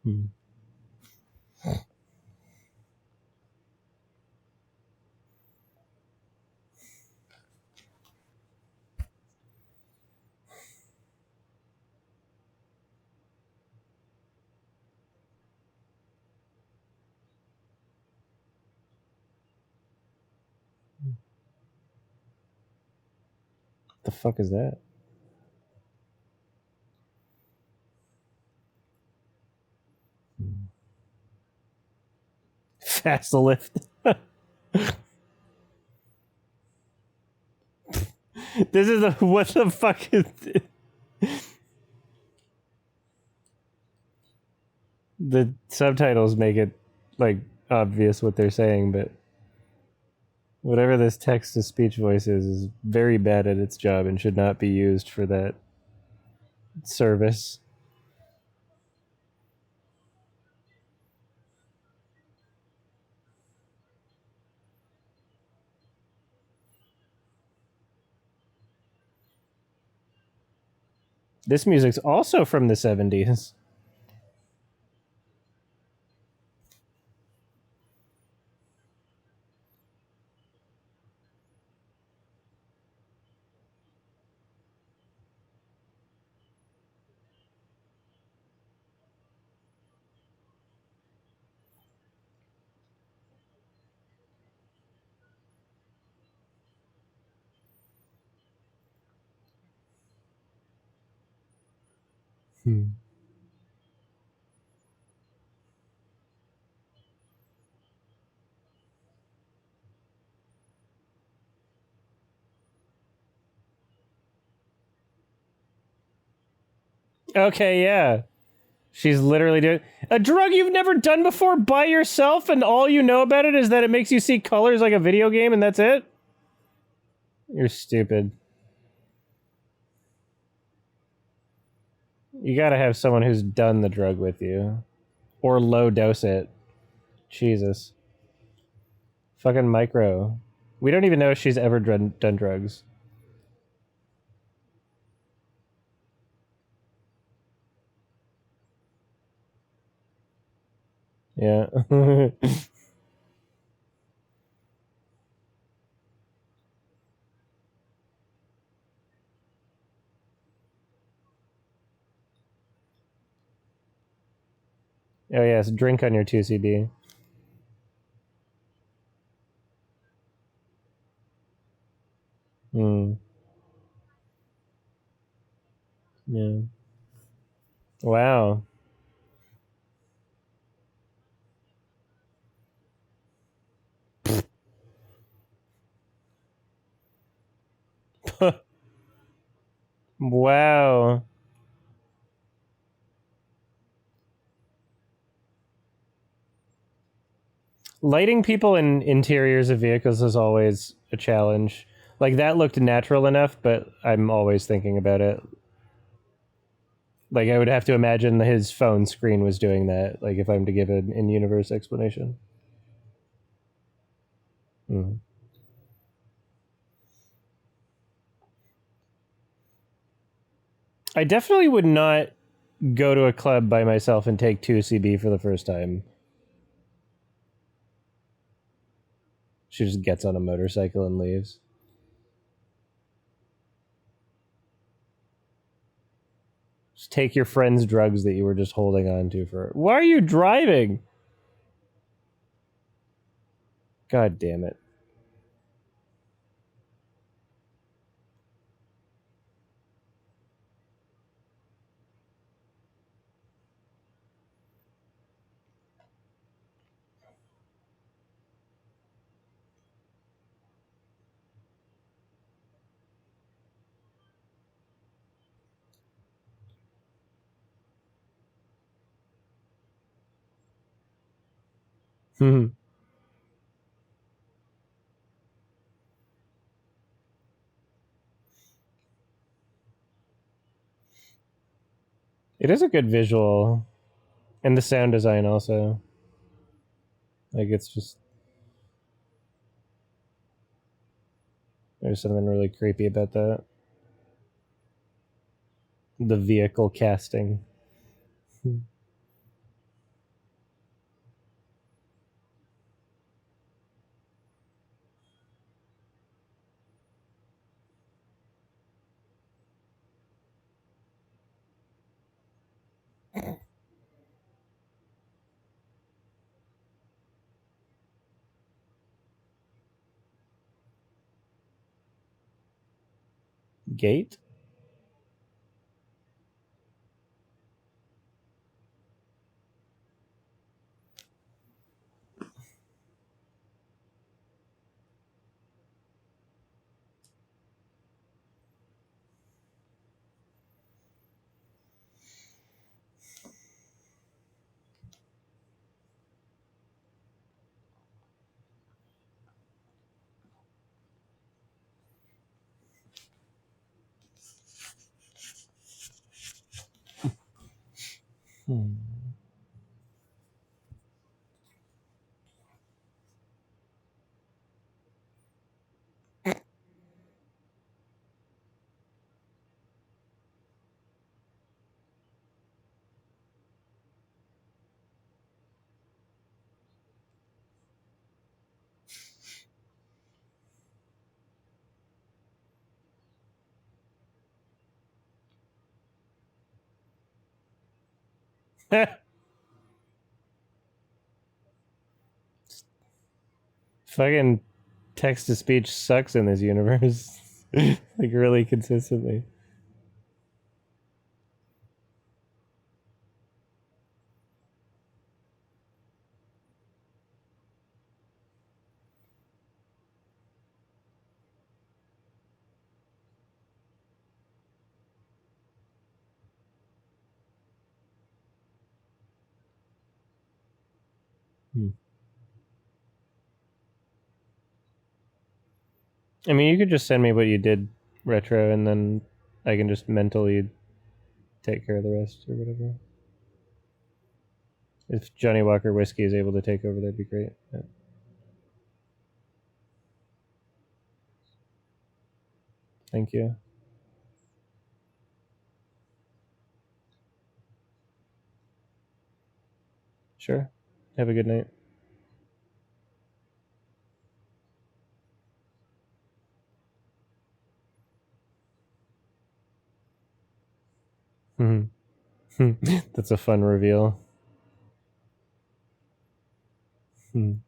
Speaker 1: Hmm. The fuck is that? Fast lift. This is a what the fuck is this? The subtitles make it like obvious what they're saying, but whatever this text to speech voice is very bad at its job and should not be used for that service. This music's also from the 70s. Hmm. Okay, yeah. She's literally doing a drug you've never done before by yourself, and all you know about it is that it makes you see colors like a video game, and that's it? You're stupid. You gotta have someone who's done the drug with you. Or low dose it. Jesus. Fucking micro. We don't even know if she's ever done drugs. Yeah. Oh yes, drink on your 2CB. Mm. Yeah. Wow. Wow. Lighting people in interiors of vehicles is always a challenge. Like that looked natural enough, but I'm always thinking about it. Like I would have to imagine his phone screen was doing that. Like if I'm to give an in-universe explanation. Mm. I definitely would not go to a club by myself and take 2CB for the first time. She just gets on a motorcycle and leaves. Just take your friend's drugs that you were just holding on to for. Why are you driving? God damn it. it is a good visual. And the sound design also. Like it's just there's something really creepy about that. The vehicle casting. Gate? Hmm. Fucking text to speech sucks in this universe. Like really consistently. Hmm. I mean, you could just send me what you did retro, and then I can just mentally take care of the rest or whatever. If Johnny Walker Whiskey is able to take over, that'd be great. Yeah. Thank you. Sure. Have a good night. That's a fun reveal. The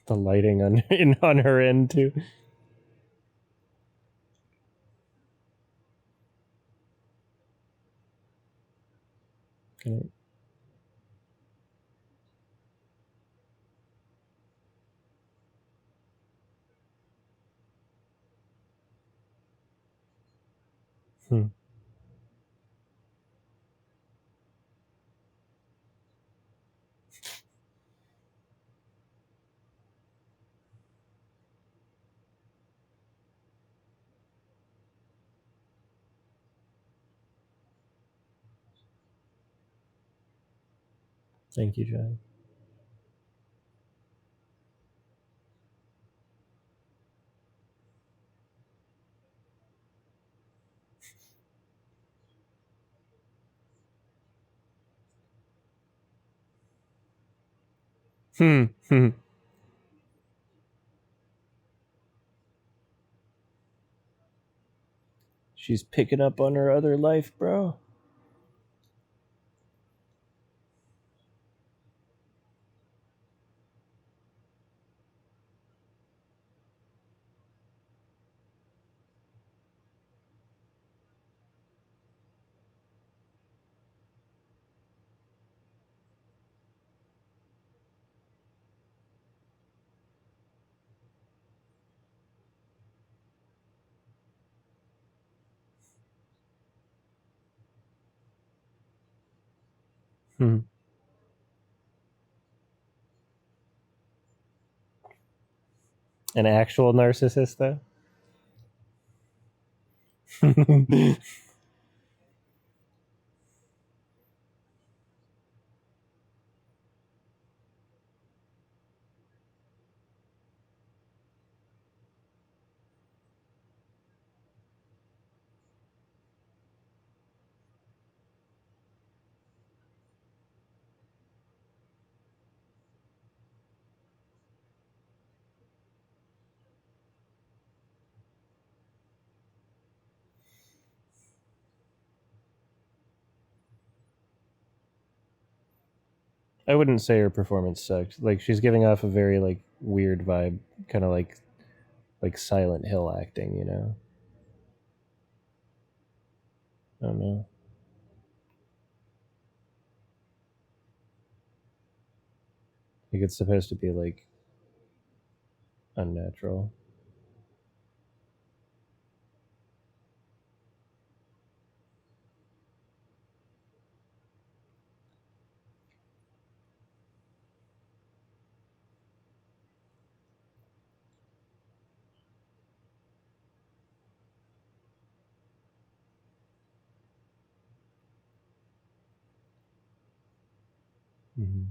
Speaker 1: lighting on on her end too. Good night. Thank you, John. She's picking up on her other life, bro. An actual narcissist, though. I wouldn't say her performance sucked. Like, she's giving off a very like weird vibe, kind of like Silent Hill acting, you know. I don't know. Like, it's supposed to be like unnatural. Mm-hmm.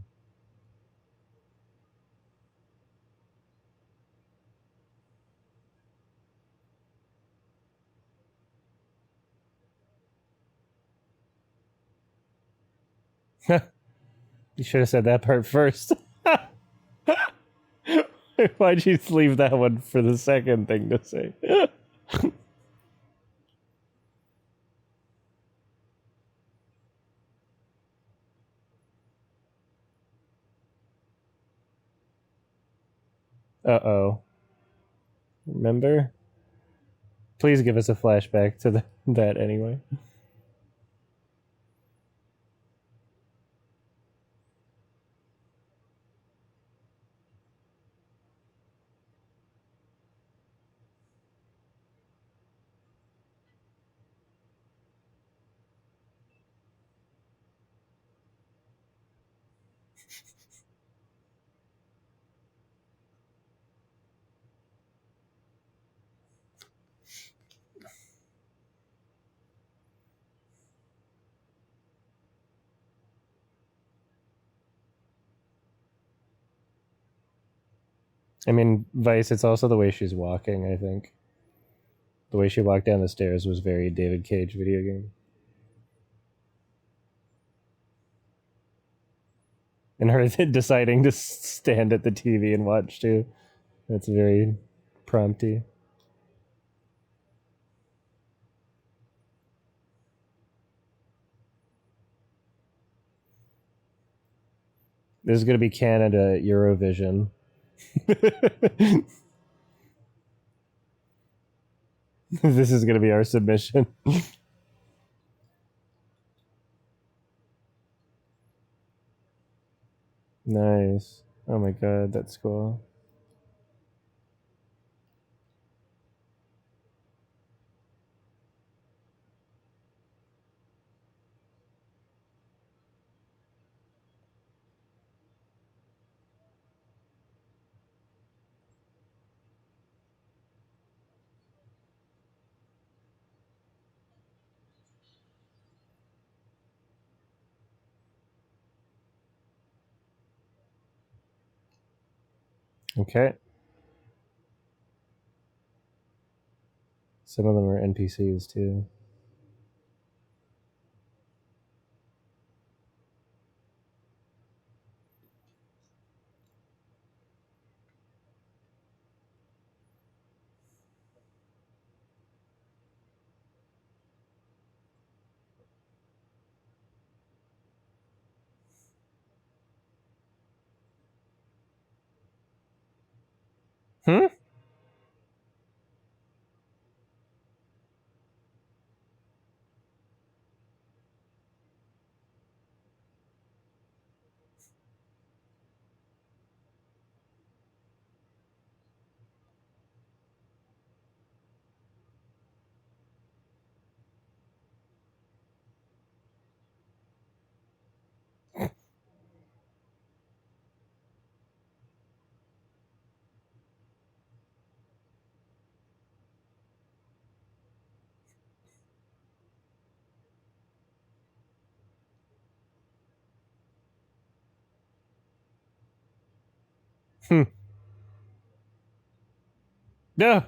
Speaker 1: You should have said that part first. Why'd you leave that one for the second thing to say? Uh-oh. Remember? Please give us a flashback to that anyway. I mean, Vice, it's also the way she's walking, I think. The way she walked down the stairs was very David Cage video game. and her deciding to stand at the TV and watch too. That's very prompty. This is going to be Canada Eurovision. This is going to be our submission. Nice. Oh my god, that's cool. Okay. Some of them are NPCs too. Hmm? Hmm. Yeah.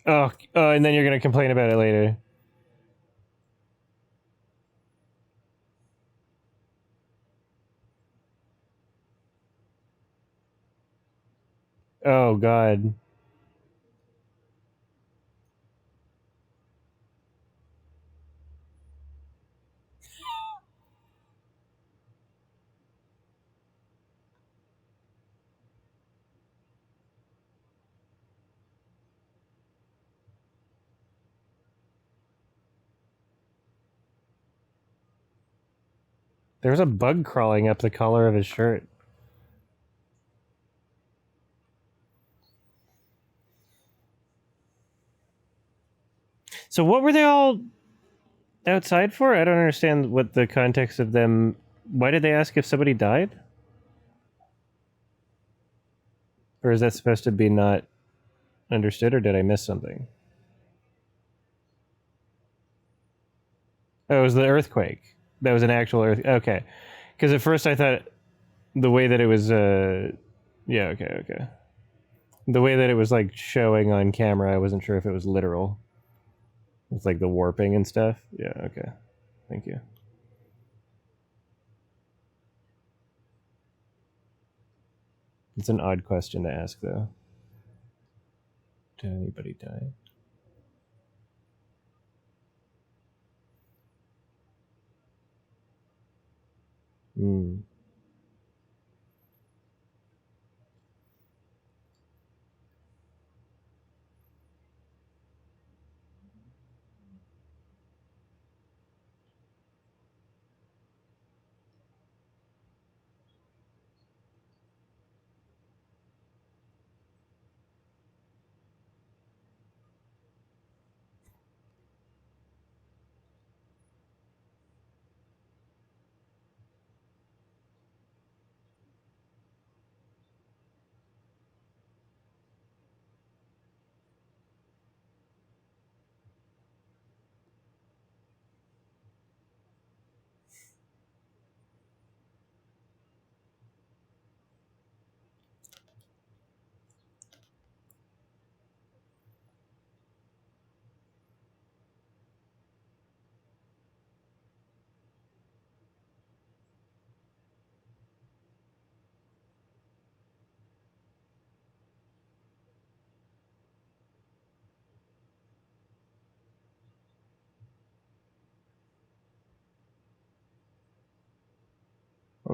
Speaker 1: Oh, and then you're going to complain about it later. Oh god. There's a bug crawling up the collar of his shirt. So what were they all outside for? I don't understand what the context of them. Why did they ask if somebody died? Or is that supposed to be not understood, or did I miss something? Oh, it was the earthquake. That was an actual earth. Okay, because at first I thought the way that it was. Yeah. Okay. Okay. The way that it was like showing on camera, I wasn't sure if it was literal. It's like the warping and stuff. Yeah. Okay. Thank you. It's an odd question to ask, though. Did anybody die? Hmm.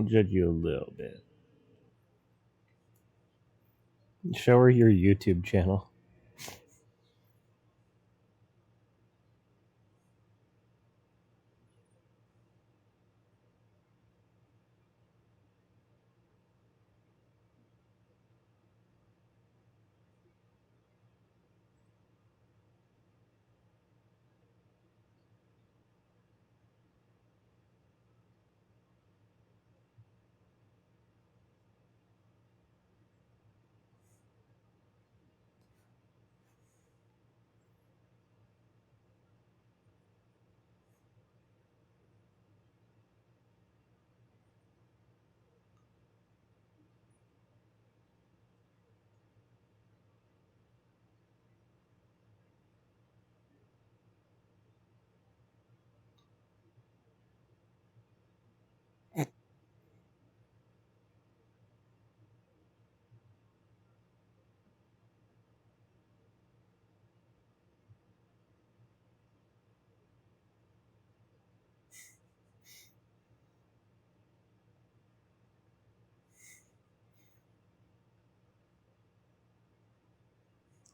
Speaker 1: I'll judge you a little bit. Show her your YouTube channel.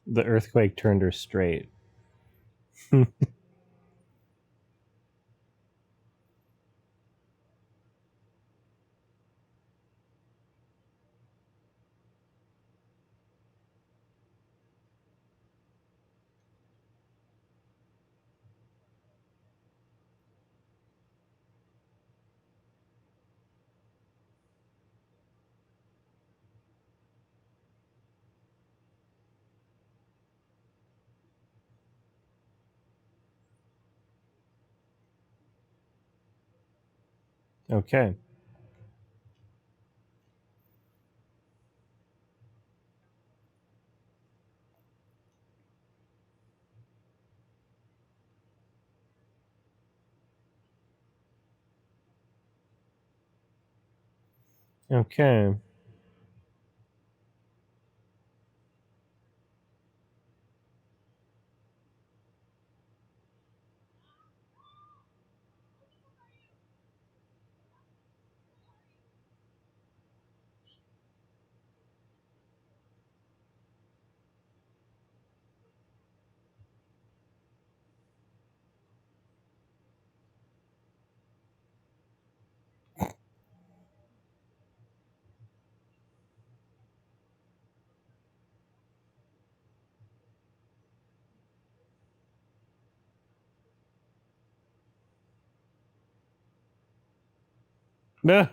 Speaker 1: The earthquake turned her straight. Okay. Okay. Ah,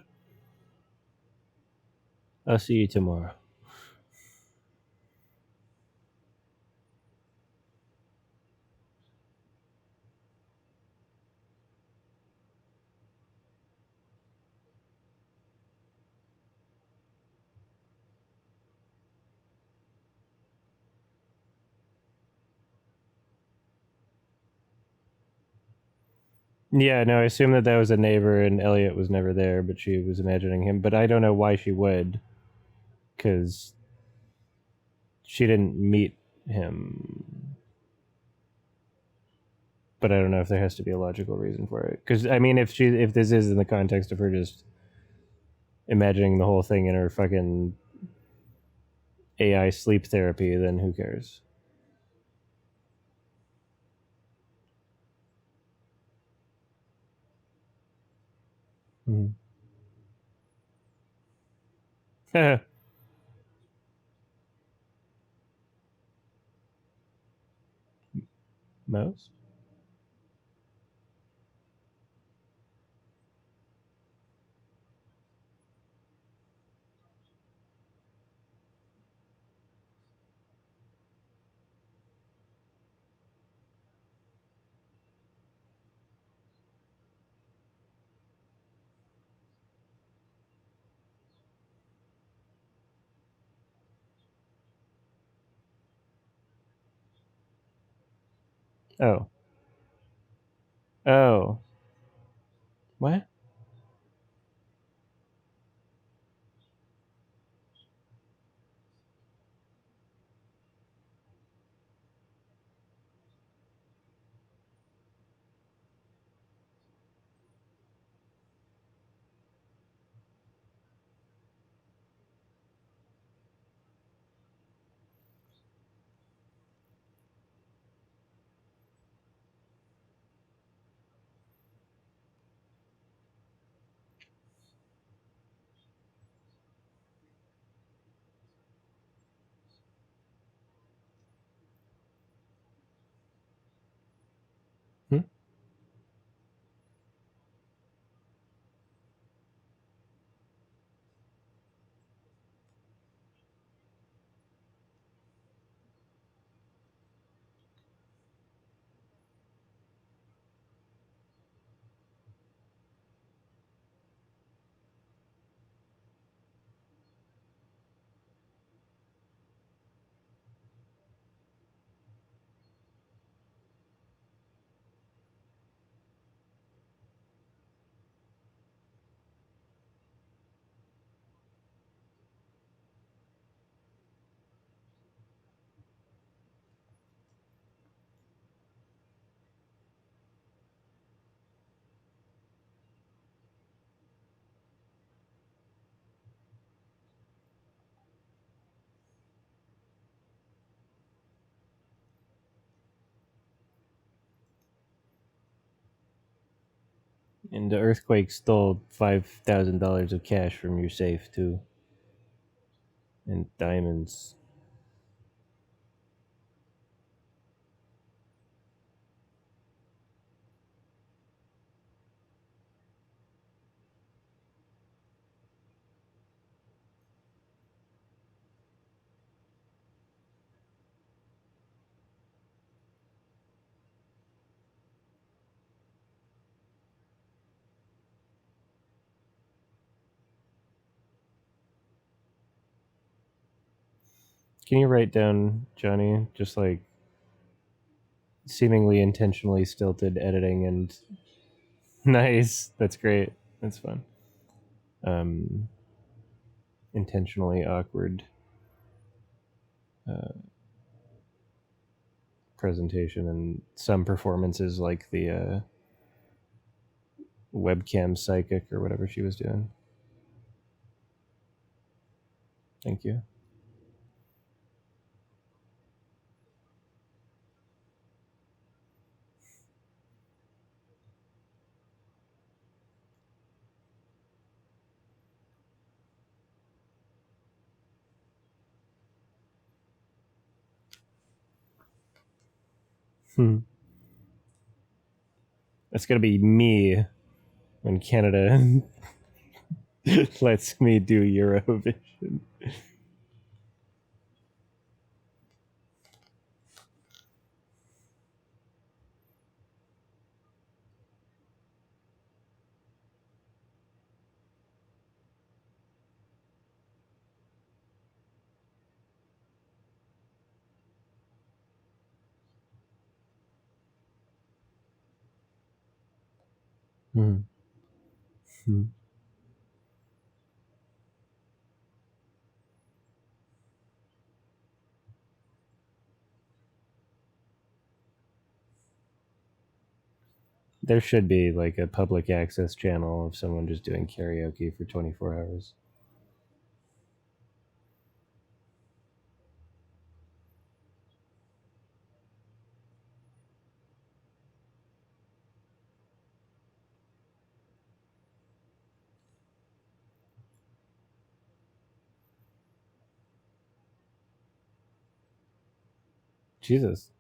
Speaker 1: I'll see you tomorrow. Yeah, no, I assume that that was a neighbor and Elliot was never there, but she was imagining him. But I don't know why she would, because she didn't meet him. But I don't know if there has to be a logical reason for it. Because I mean, if this is in the context of her just imagining the whole thing in her fucking AI sleep therapy, then who cares? Mm-hmm. Mouse? Oh. Oh. What? And the earthquake stole $5,000 of cash from your safe too, and diamonds. Can you write down, Johnny, just like seemingly intentionally stilted editing and nice. That's great. That's fun. Um, intentionally awkward uh, presentation and some performances like the webcam psychic or whatever she was doing. Thank you. It's gonna be me when Canada lets me do Eurovision. Hmm. Hmm. There should be like a public access channel of someone just doing karaoke for 24 hours. Jesus.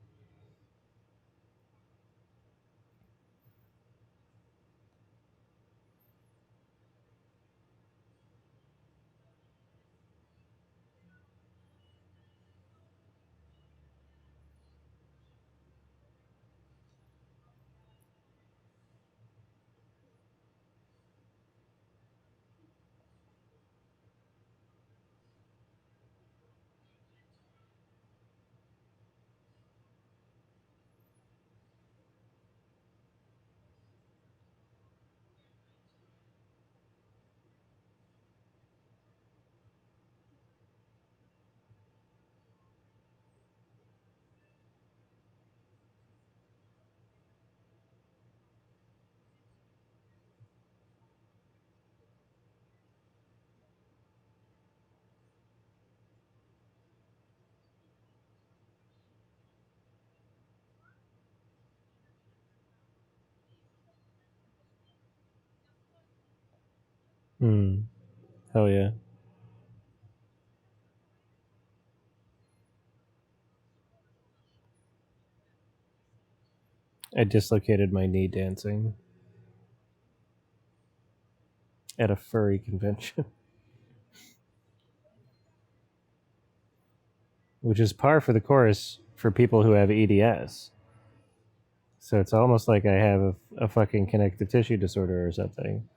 Speaker 1: Hmm. Hell yeah. I dislocated my knee dancing at a furry convention, which is par for the course for people who have EDS. So it's almost like I have a fucking connective tissue disorder or something.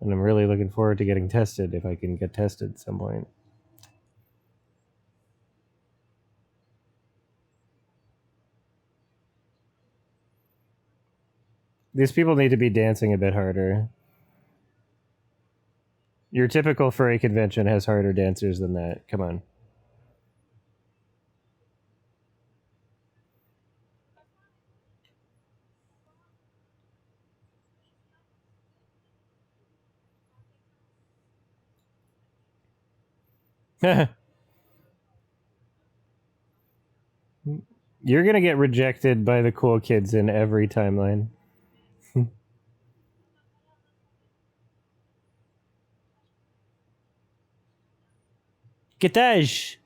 Speaker 1: And I'm really looking forward to getting tested if I can get tested at some point. These people need to be dancing a bit harder. Your typical furry convention has harder dancers than that. Come on. You're gonna get rejected by the cool kids in every timeline. Getage.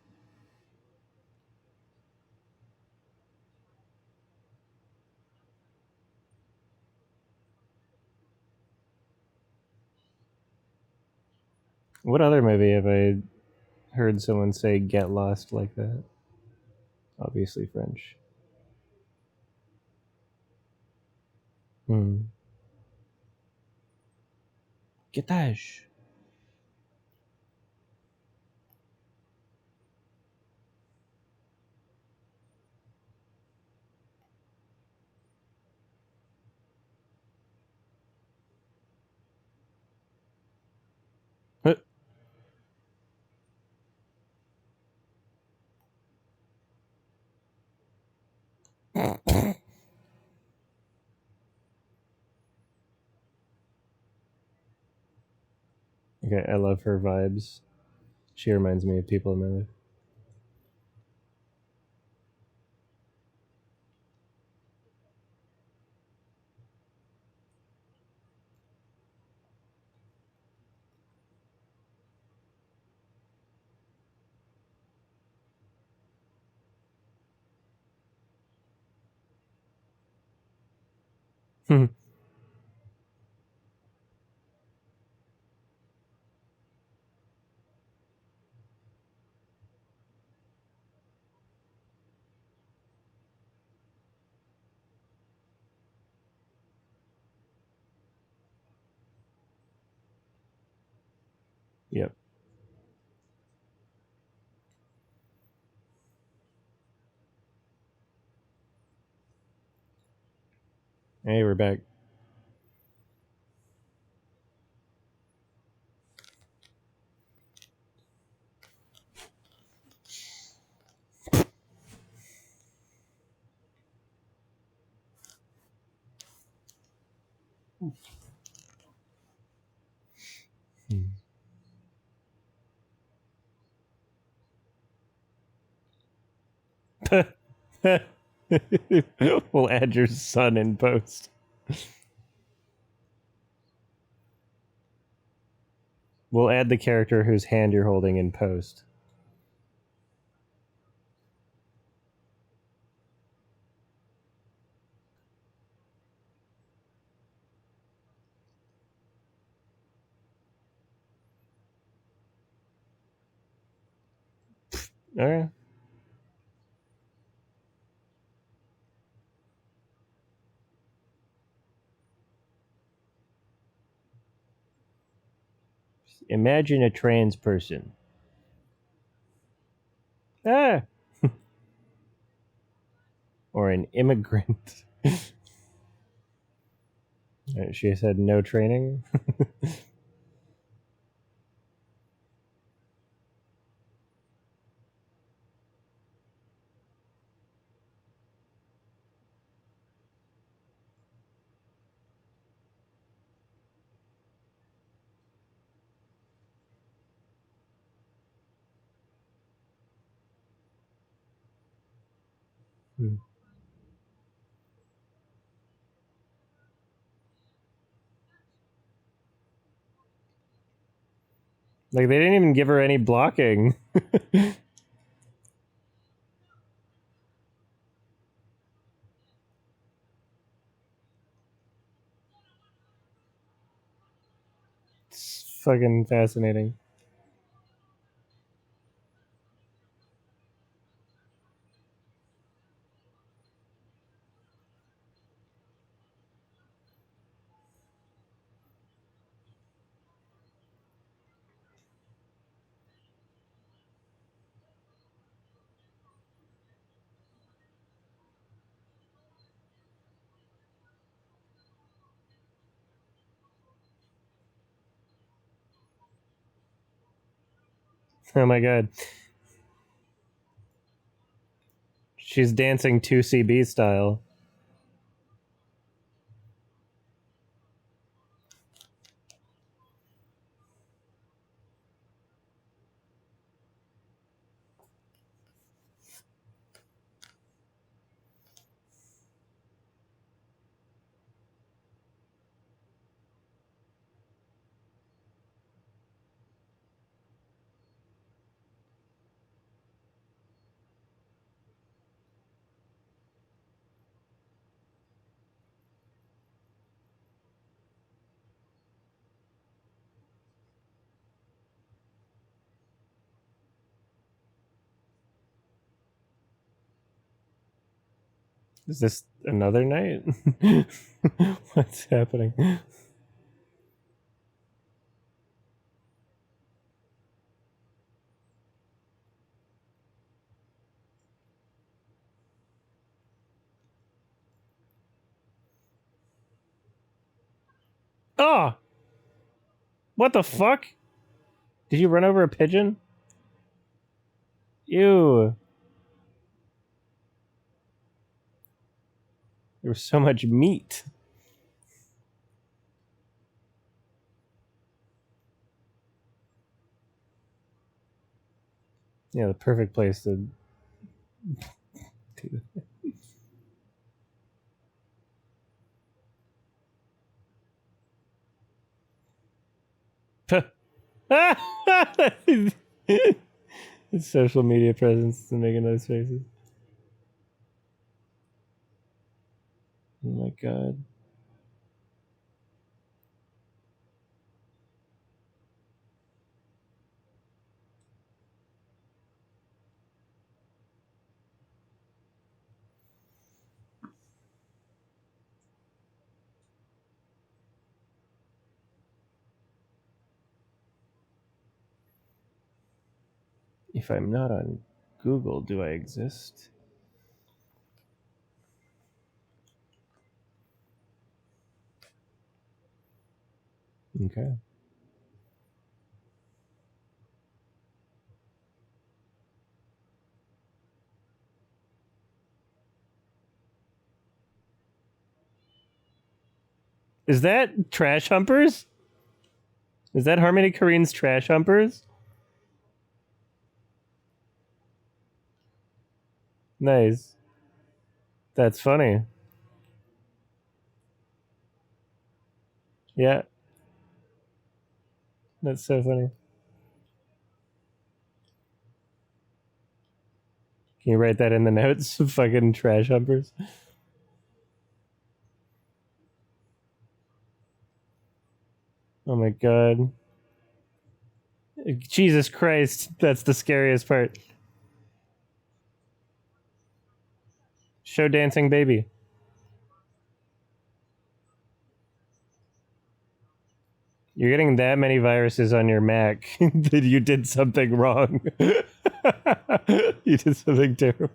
Speaker 1: What other movie have I heard someone say "get lost" like that? Obviously French. Hmm. Getage. Okay, I love her vibes. She reminds me of people in my life. Yep. Hey, we're back. We'll add your son in post. We'll add the character whose hand you're holding in post. All right. Imagine a trans person. Ah! Or an immigrant. She said no training. Hmm. Like, they didn't even give her any blocking. It's fucking fascinating. Oh my god. She's dancing 2CB style. Is this another night? What's happening? Oh! What the fuck? Did you run over a pigeon? Ew. There was so much meat. Yeah, the perfect place to do that. His social media presence to making those faces. Oh my god. If I'm not on Google, do I exist? Okay. Is that Trash Humpers? Is that Harmony Korine's Trash Humpers? Nice. That's funny. Yeah, that's so funny. Can you write that in the notes? Fucking Trash Humpers. Oh my god. Jesus Christ, that's the scariest part. Show dancing baby. You're getting that many viruses on your Mac that you did something wrong. You did something terrible.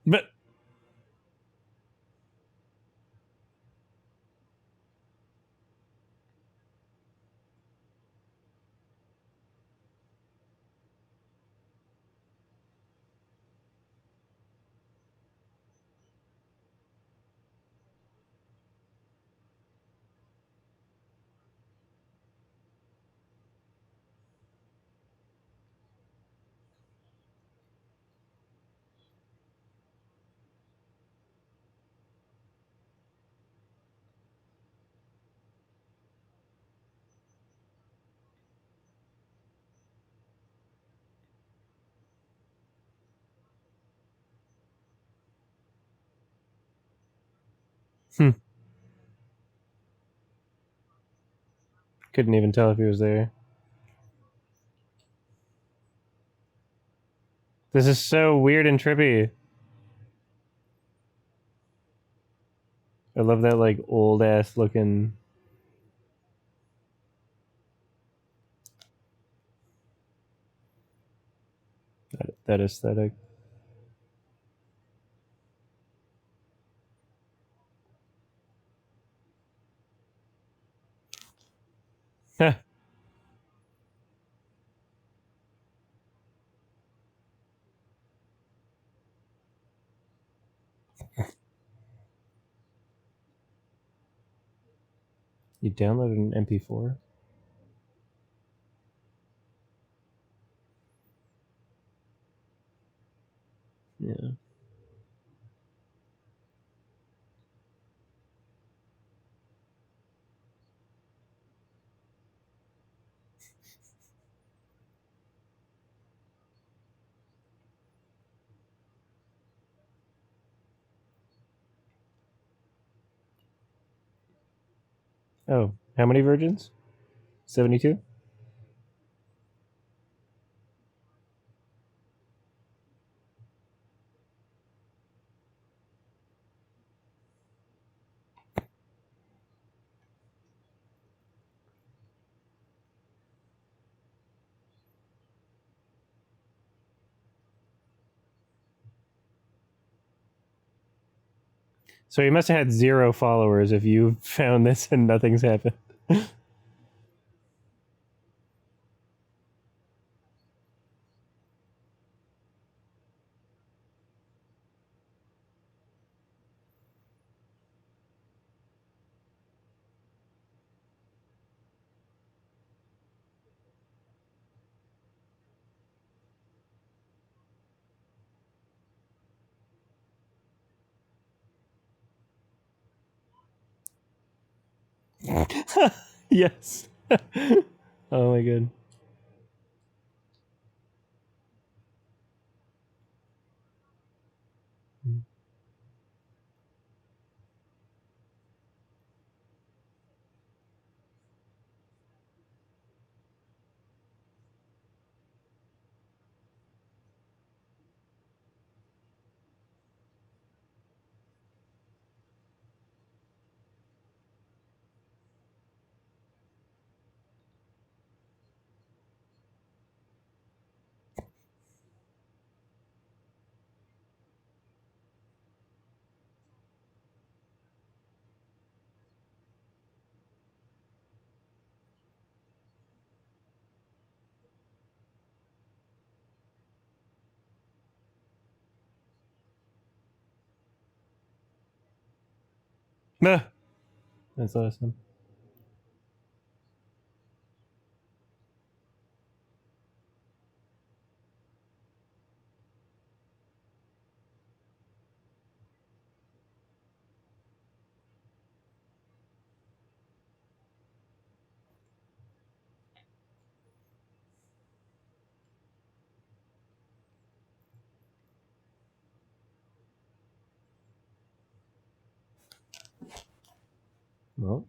Speaker 1: But couldn't even tell if he was there. This is so weird and trippy. I love that like old ass looking. That aesthetic. You downloaded an MP4? Yeah. Oh, how many virgins? 72? So you must have had 0 followers if you found this and nothing's happened. Yes. Oh my god. Ah, that's awesome. Well,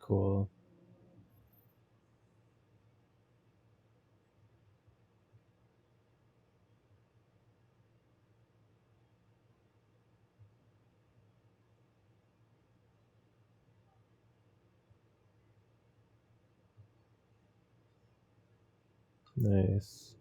Speaker 1: cool. Nice.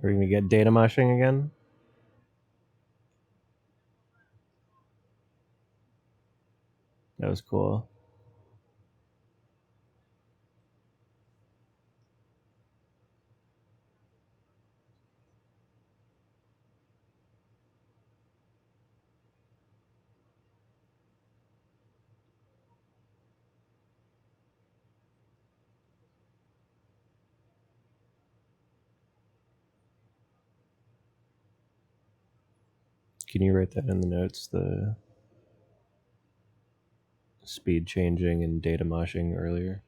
Speaker 1: Are we gonna get data moshing again? That was cool. Can you write that in the notes? The speed changing and data moshing earlier.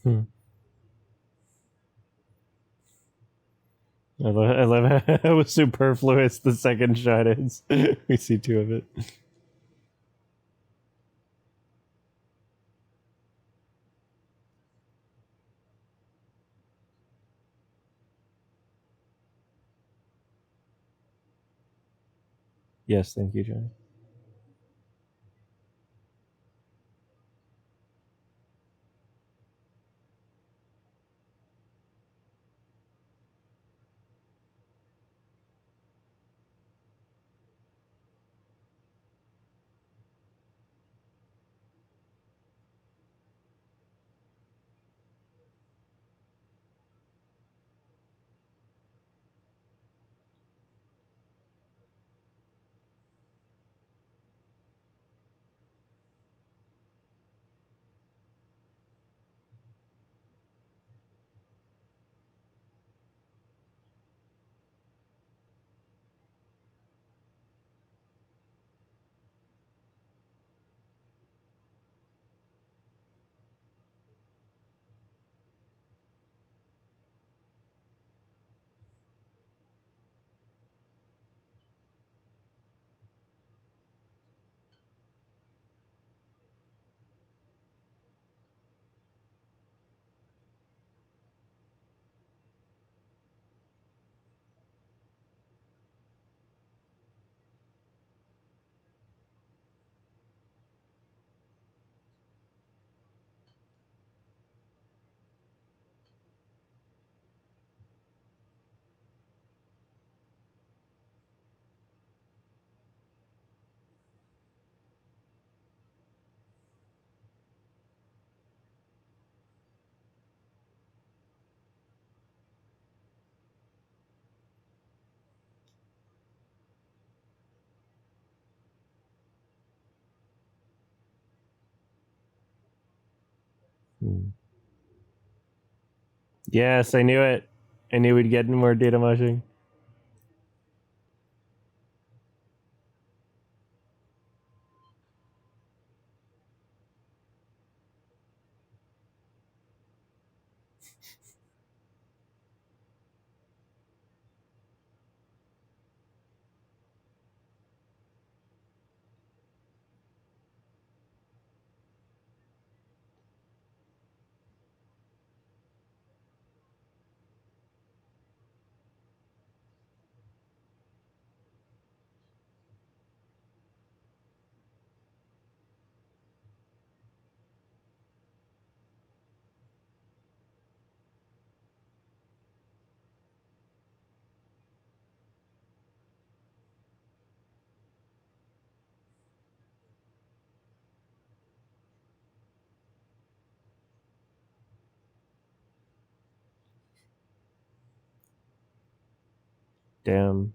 Speaker 1: Hmm. I love how superfluous the second shot is. We see two of it. Yes, thank you, Johnny. Hmm. Yes, I knew it. I knew we'd get more data moshing. Damn.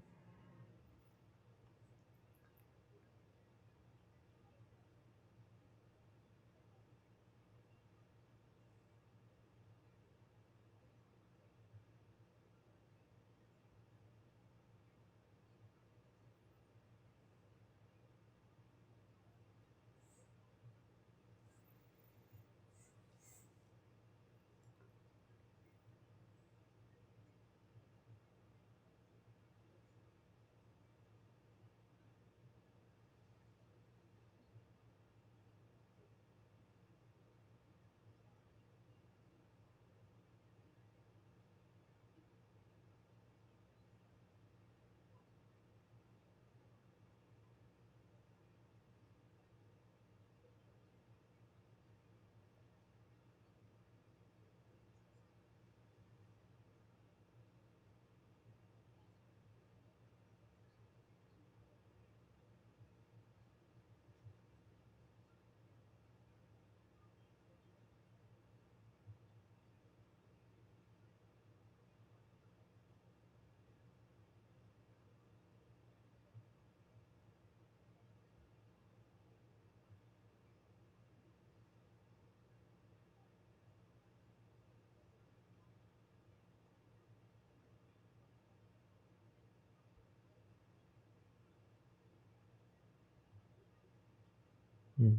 Speaker 1: Hmm.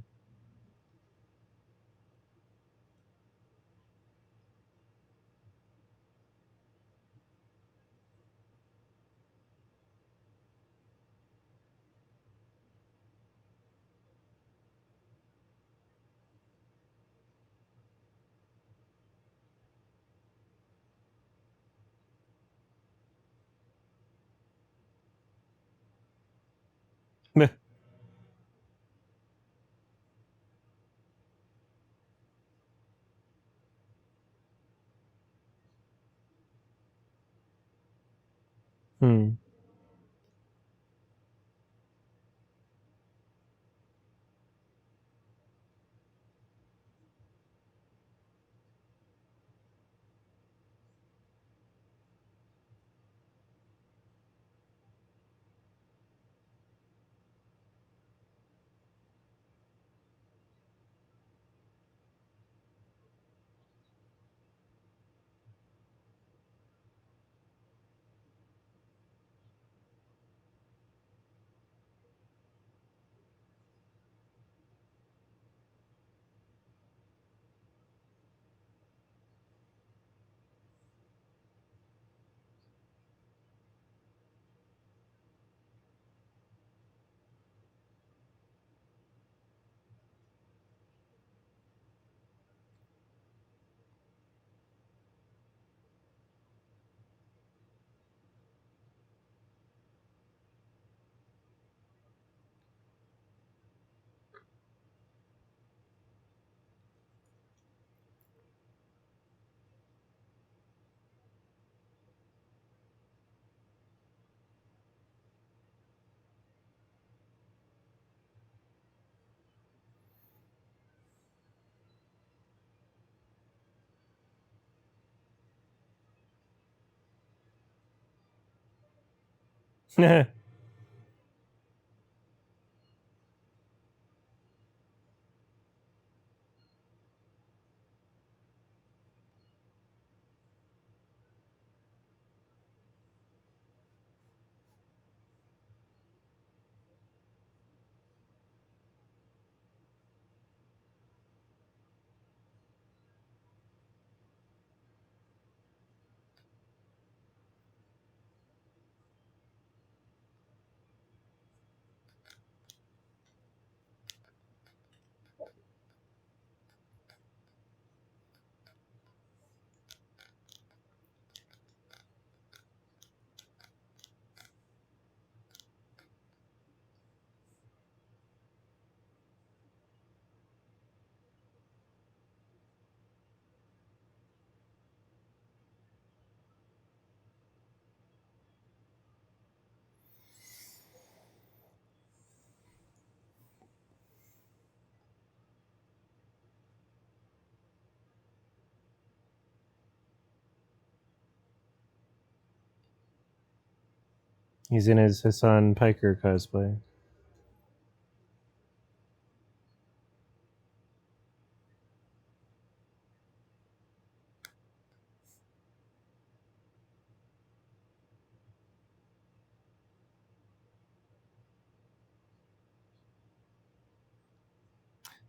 Speaker 1: He's in his Hassan Piker cosplay.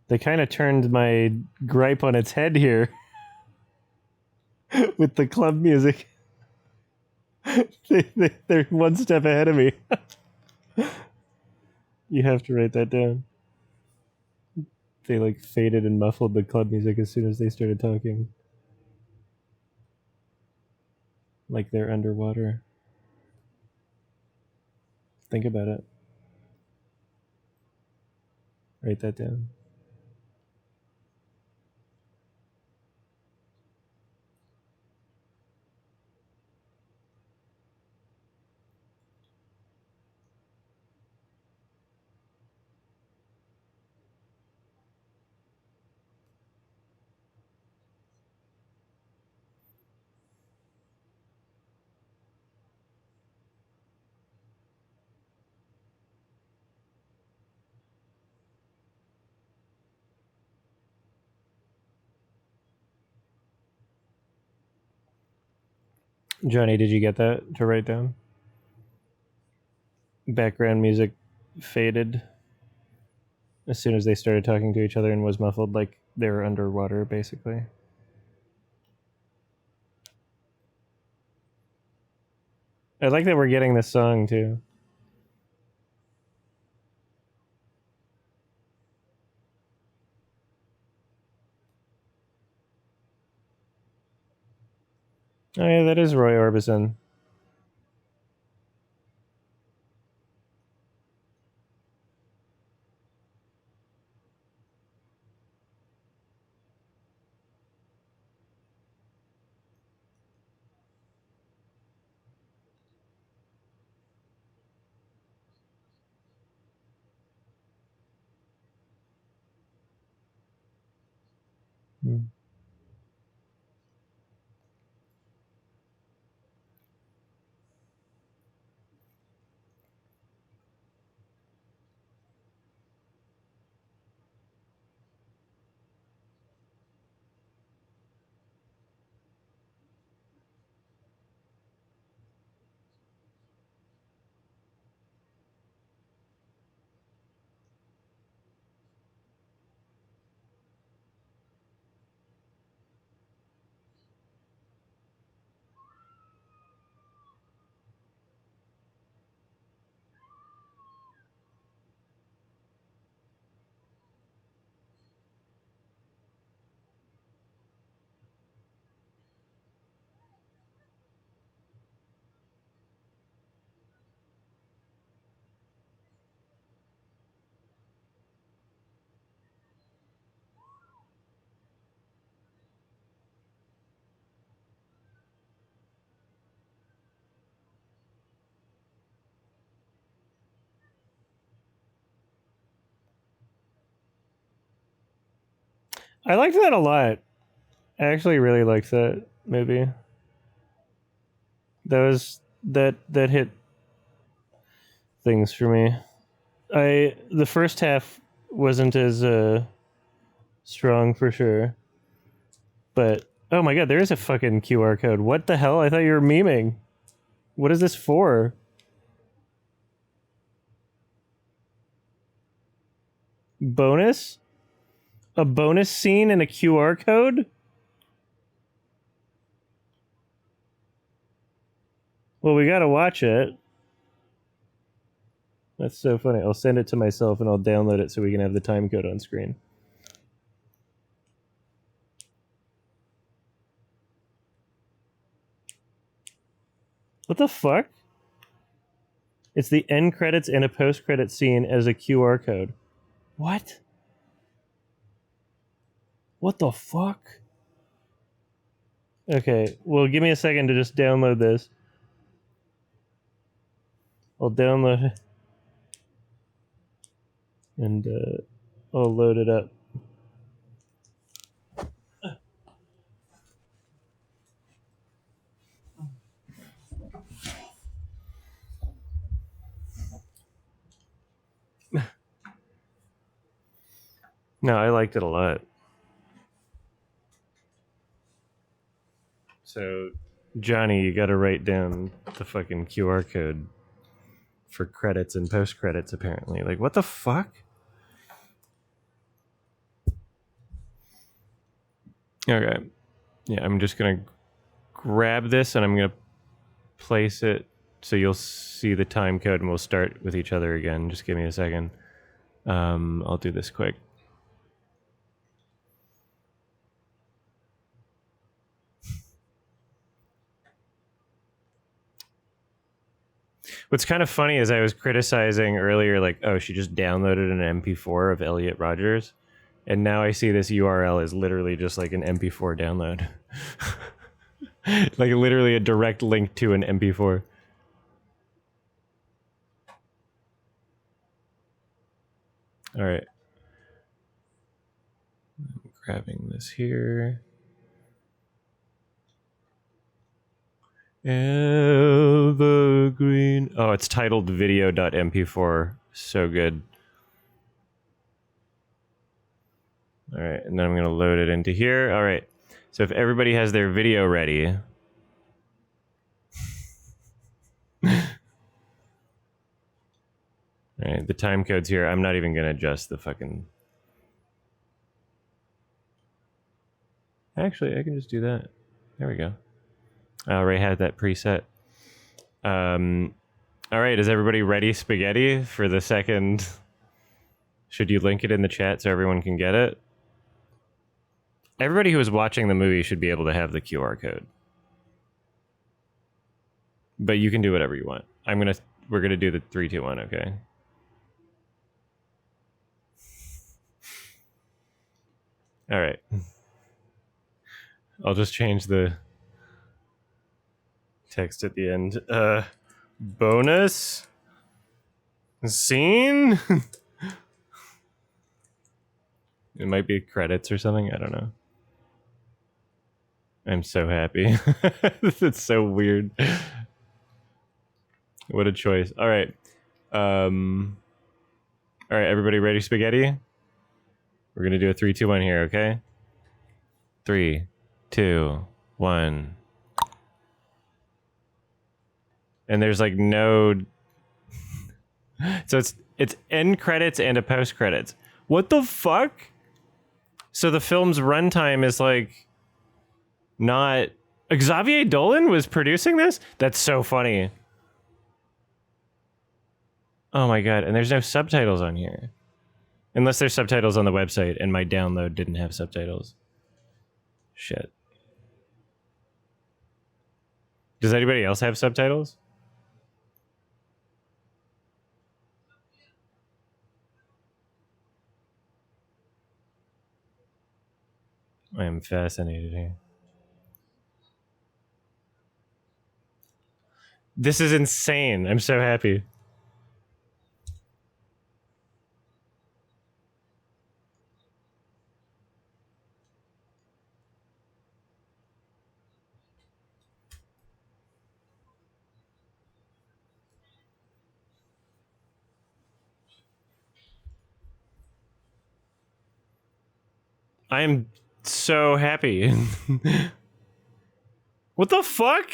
Speaker 1: They kind of turned my gripe on its head here with the club music. They're one step ahead of me. You have to write that down. They like faded and muffled the club music as soon as they started talking. Like they're underwater. Think about it. Write that down. Johnny, did you get that to write down? Background music faded. as soon as they started talking to each other and was muffled like they were underwater, basically. I like that we're getting this song, too. Oh, yeah, that is Roy Orbison. Hmm. I liked that a lot. I actually really liked that movie. That hit things for me. The first half wasn't as strong for sure, but oh my god, there is a fucking QR code. What the hell? I thought you were memeing. What is this for? Bonus? A bonus scene and a QR code? Well, we gotta watch it. That's so funny. I'll send it to myself and I'll download it so we can have the time code on screen. What the fuck? It's the end credits and a post credit scene as a QR code. What? What the fuck? Okay, well, give me a second to just download this. I'll download it and I'll load it up. No, I liked it a lot. So, Johnny, you gotta write down the fucking QR code for credits and post credits, apparently. Like, what the fuck? Okay. Yeah, I'm just gonna grab this and I'm gonna place it so you'll see the time code and we'll start with each other again. Just give me a second. I'll do this quick. What's kind of funny is I was criticizing earlier, like, oh, she just downloaded an MP4 of Elliot Rogers, and now I see this URL is literally just like an MP4 download. Like literally a direct link to an MP4. All right. I'm grabbing this here. Evergreen. Oh, it's titled video.mp4. So good. All right, and then I'm going to load it into here. All right. So if everybody has their video ready. All All right, the time code's here. I'm not even gonna adjust the fucking. Actually, I can just do that. There we go. I already had that preset. All right, is everybody ready, spaghetti, for the second? Should you link it in the chat so everyone can get it? Everybody who is watching the movie should be able to have the QR code. But you can do whatever you want. We're gonna do the 3, 2, 1, okay? All right. I'll just change the text at the end. Bonus scene? It might be credits or something. I don't know. I'm so happy. It's so weird. What a choice. All right. All right, everybody ready, spaghetti? We're going to do a 3, 2, 1 here, okay? 3, 2, 1. And there's like no... So it's end credits and a post credits. What the fuck? So the film's runtime is like not... Xavier Dolan was producing this? That's so funny. Oh my god, and there's no subtitles on here. Unless there's subtitles on the website and my download didn't have subtitles. Shit. Does anybody else have subtitles? I am fascinated here. This is insane. I'm so happy. I am so happy. What the fuck?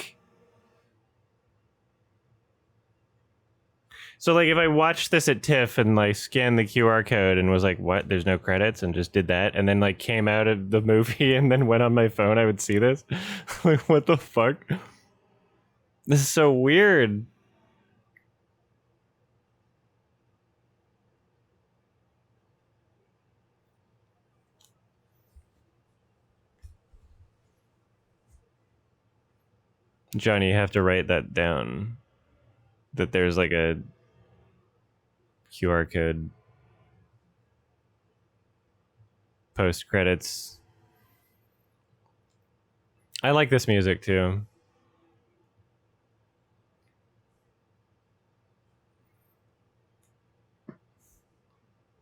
Speaker 1: So like if I watched this at TIFF and like scanned the QR code and was like, what? There's no credits, and just did that and then like came out of the movie and then went on my phone, I would see this. Like what the fuck? This is so weird. Johnny, you have to write that down. That there's like a QR code post credits. I like this music too.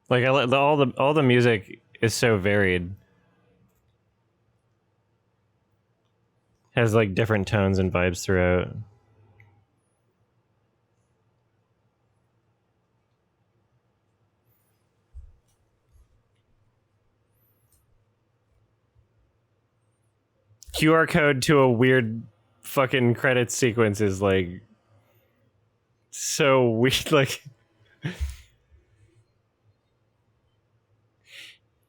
Speaker 1: Like all the music is so varied. Has like different tones and vibes throughout. QR code to a weird fucking credits sequence is like so weird. Like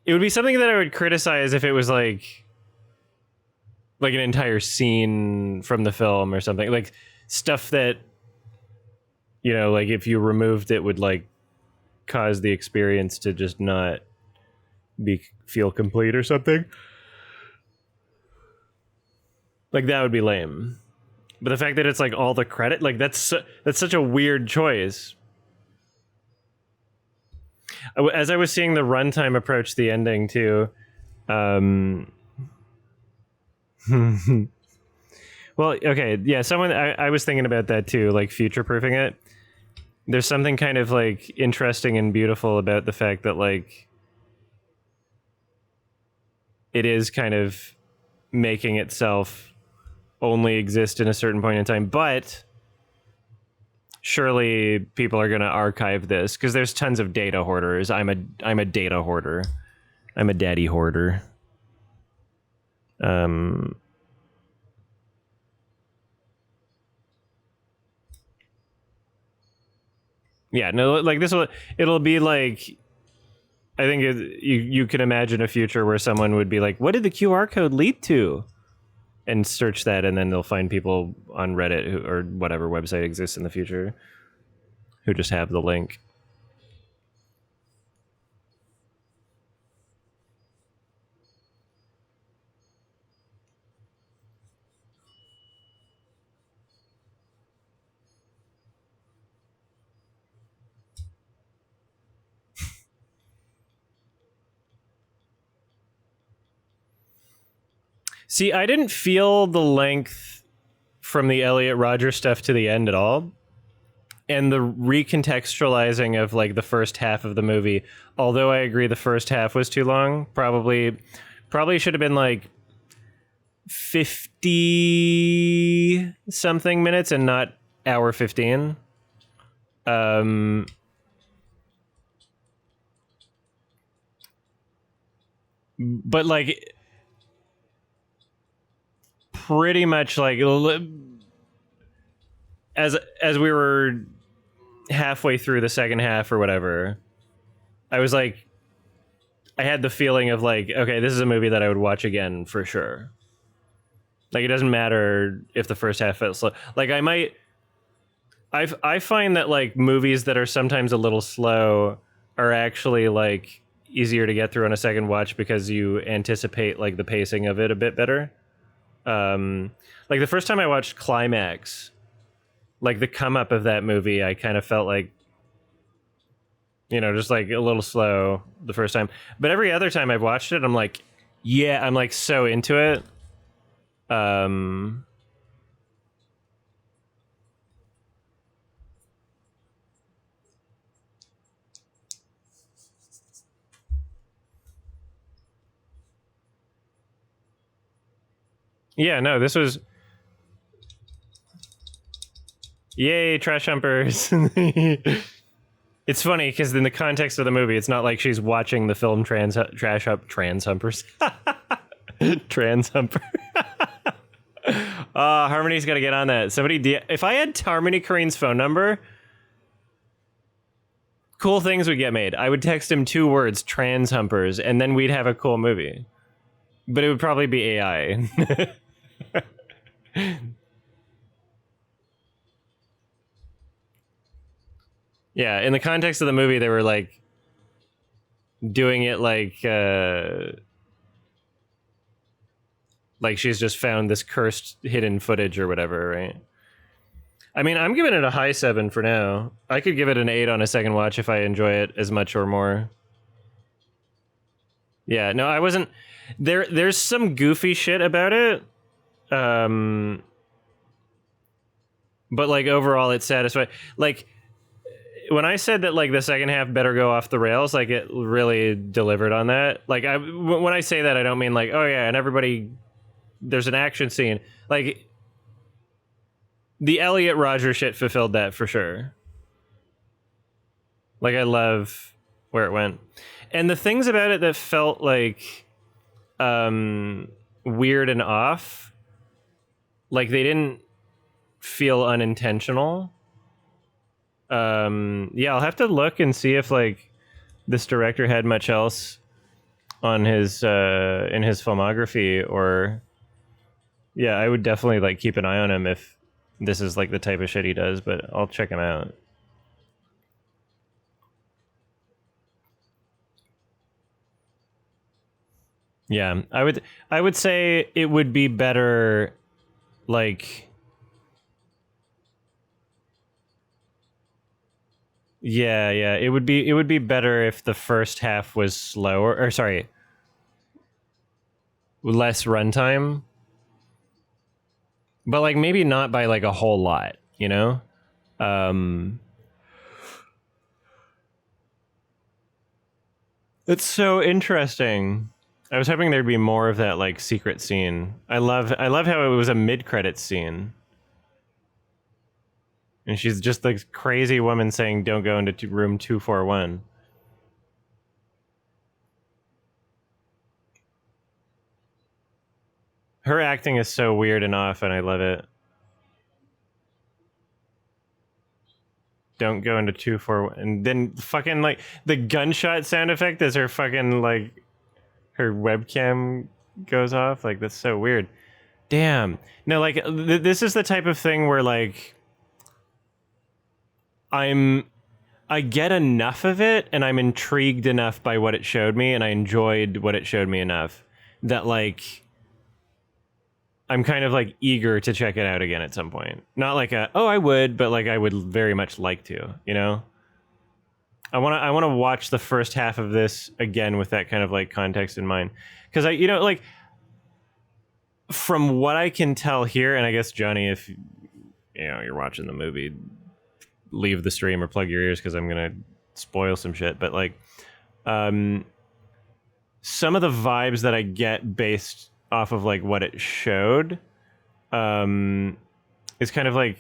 Speaker 1: it would be something that I would criticize if it was like an entire scene from the film or something, like stuff that, you know, like if you removed it would like cause the experience to just not feel complete or something. Like that would be lame. But the fact that it's like all the credit, like that's such a weird choice. As I was seeing the runtime approach the ending too, well, okay, yeah, I was thinking about that too, like future-proofing it. There's something kind of like interesting and beautiful about the fact that like it is kind of making itself only exist in a certain point in time, but surely people are going to archive this because there's tons of data hoarders. I'm a data hoarder. I'm a daddy hoarder. Yeah, no, like this will it'll be like I think you can imagine a future where someone would be like, "What did the QR code lead to?" and search that, and then they'll find people on Reddit or whatever website exists in the future who just have the link. See, I didn't feel the length from the Elliot Rodgers stuff to the end at all. And the recontextualizing of like the first half of the movie, although I agree the first half was too long, probably should have been like 50 something minutes and not hour 15. Um but like pretty much like as we were halfway through the second half or whatever, I was like I had the feeling of like, okay, this is a movie that I would watch again for sure. Like it doesn't matter if the first half felt slow. Like I find that like movies that are sometimes a little slow are actually like easier to get through on a second watch because you anticipate like the pacing of it a bit better. Like the first time I watched Climax, like the come up of that movie, I kind of felt like, you know, just like a little slow the first time. But every other time I've watched it, I'm like, yeah, I'm like so into it. Um, yeah, no, this was yay, trash humpers. It's funny because in the context of the movie, it's not like she's watching the film Trash Up Trans Humpers. Trans Humper. Harmony's got to get on that. If I had Harmony Korine's phone number, cool things would get made. I would text him 2 words, Trans Humpers, and then we'd have a cool movie. But it would probably be AI. Yeah, in the context of the movie, they were like doing it like she's just found this cursed hidden footage or whatever, right? I mean, I'm giving it a high 7 for now. I could give it an 8 on a second watch if I enjoy it as much or more. Yeah, no, I wasn't there's some goofy shit about it. Um but like overall it's satisfying. Like when I said that like the second half better go off the rails, like it really delivered on that. Like when I say that, I don't mean like, oh yeah, and everybody there's an action scene. Like the Elliot Rodgers shit fulfilled that for sure. Like I love where it went. And the things about it that felt like weird and off, like they didn't feel unintentional. Yeah, I'll have to look and see if like this director had much else on his in his filmography, or yeah, I would definitely like keep an eye on him if this is like the type of shit he does, but I'll check him out. Yeah, I would say it would be better like yeah, it would be better if the first half was slower or sorry, less runtime, but like maybe not by like a whole lot, you know? Um it's so interesting. I was hoping there'd be more of that like secret scene. I love how it was a mid-credit scene. And she's just this crazy woman saying don't go into room 241. Her acting is so weird and off and I love it. don't go into 241, and then fucking like the gunshot sound effect as her fucking like her webcam goes off. Like that's so weird. Damn. No, like this is the type of thing where like I get enough of it and I'm intrigued enough by what it showed me and I enjoyed what it showed me enough that like I'm kind of like eager to check it out again at some point. Not like I would, but like I would very much like to, you know? I want to watch the first half of this again with that kind of like context in mind. Cuz like from what I can tell here, and I guess Johnny, if you're watching the movie, leave the stream or plug your ears because I'm gonna spoil some shit. But like, some of the vibes that I get based off of like what it showed, is kind of like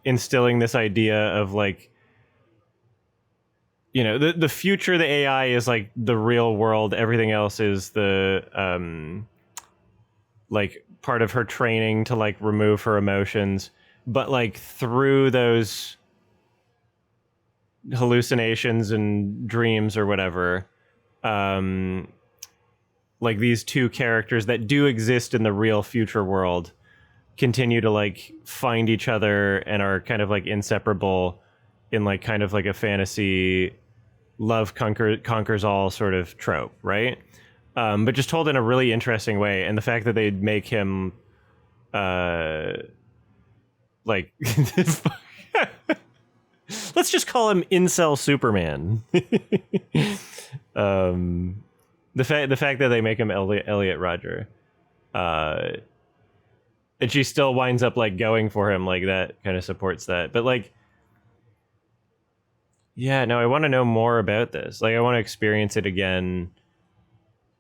Speaker 1: instilling this idea of like, the future, the AI is like the real world. Everything else is the like part of her training to like remove her emotions. But like through those hallucinations and dreams or whatever, like these two characters that do exist in the real future world continue to like find each other and are kind of like inseparable in like kind of like a fantasy love conquers all sort of trope, right? But just told in a really interesting way. And the fact that they'd make him like let's just call him Incel Superman. The fact that they make him Elliot Rodger, and she still winds up like going for him, like that kind of supports that. But like, yeah, no, I want to know more about this. Like, I want to experience it again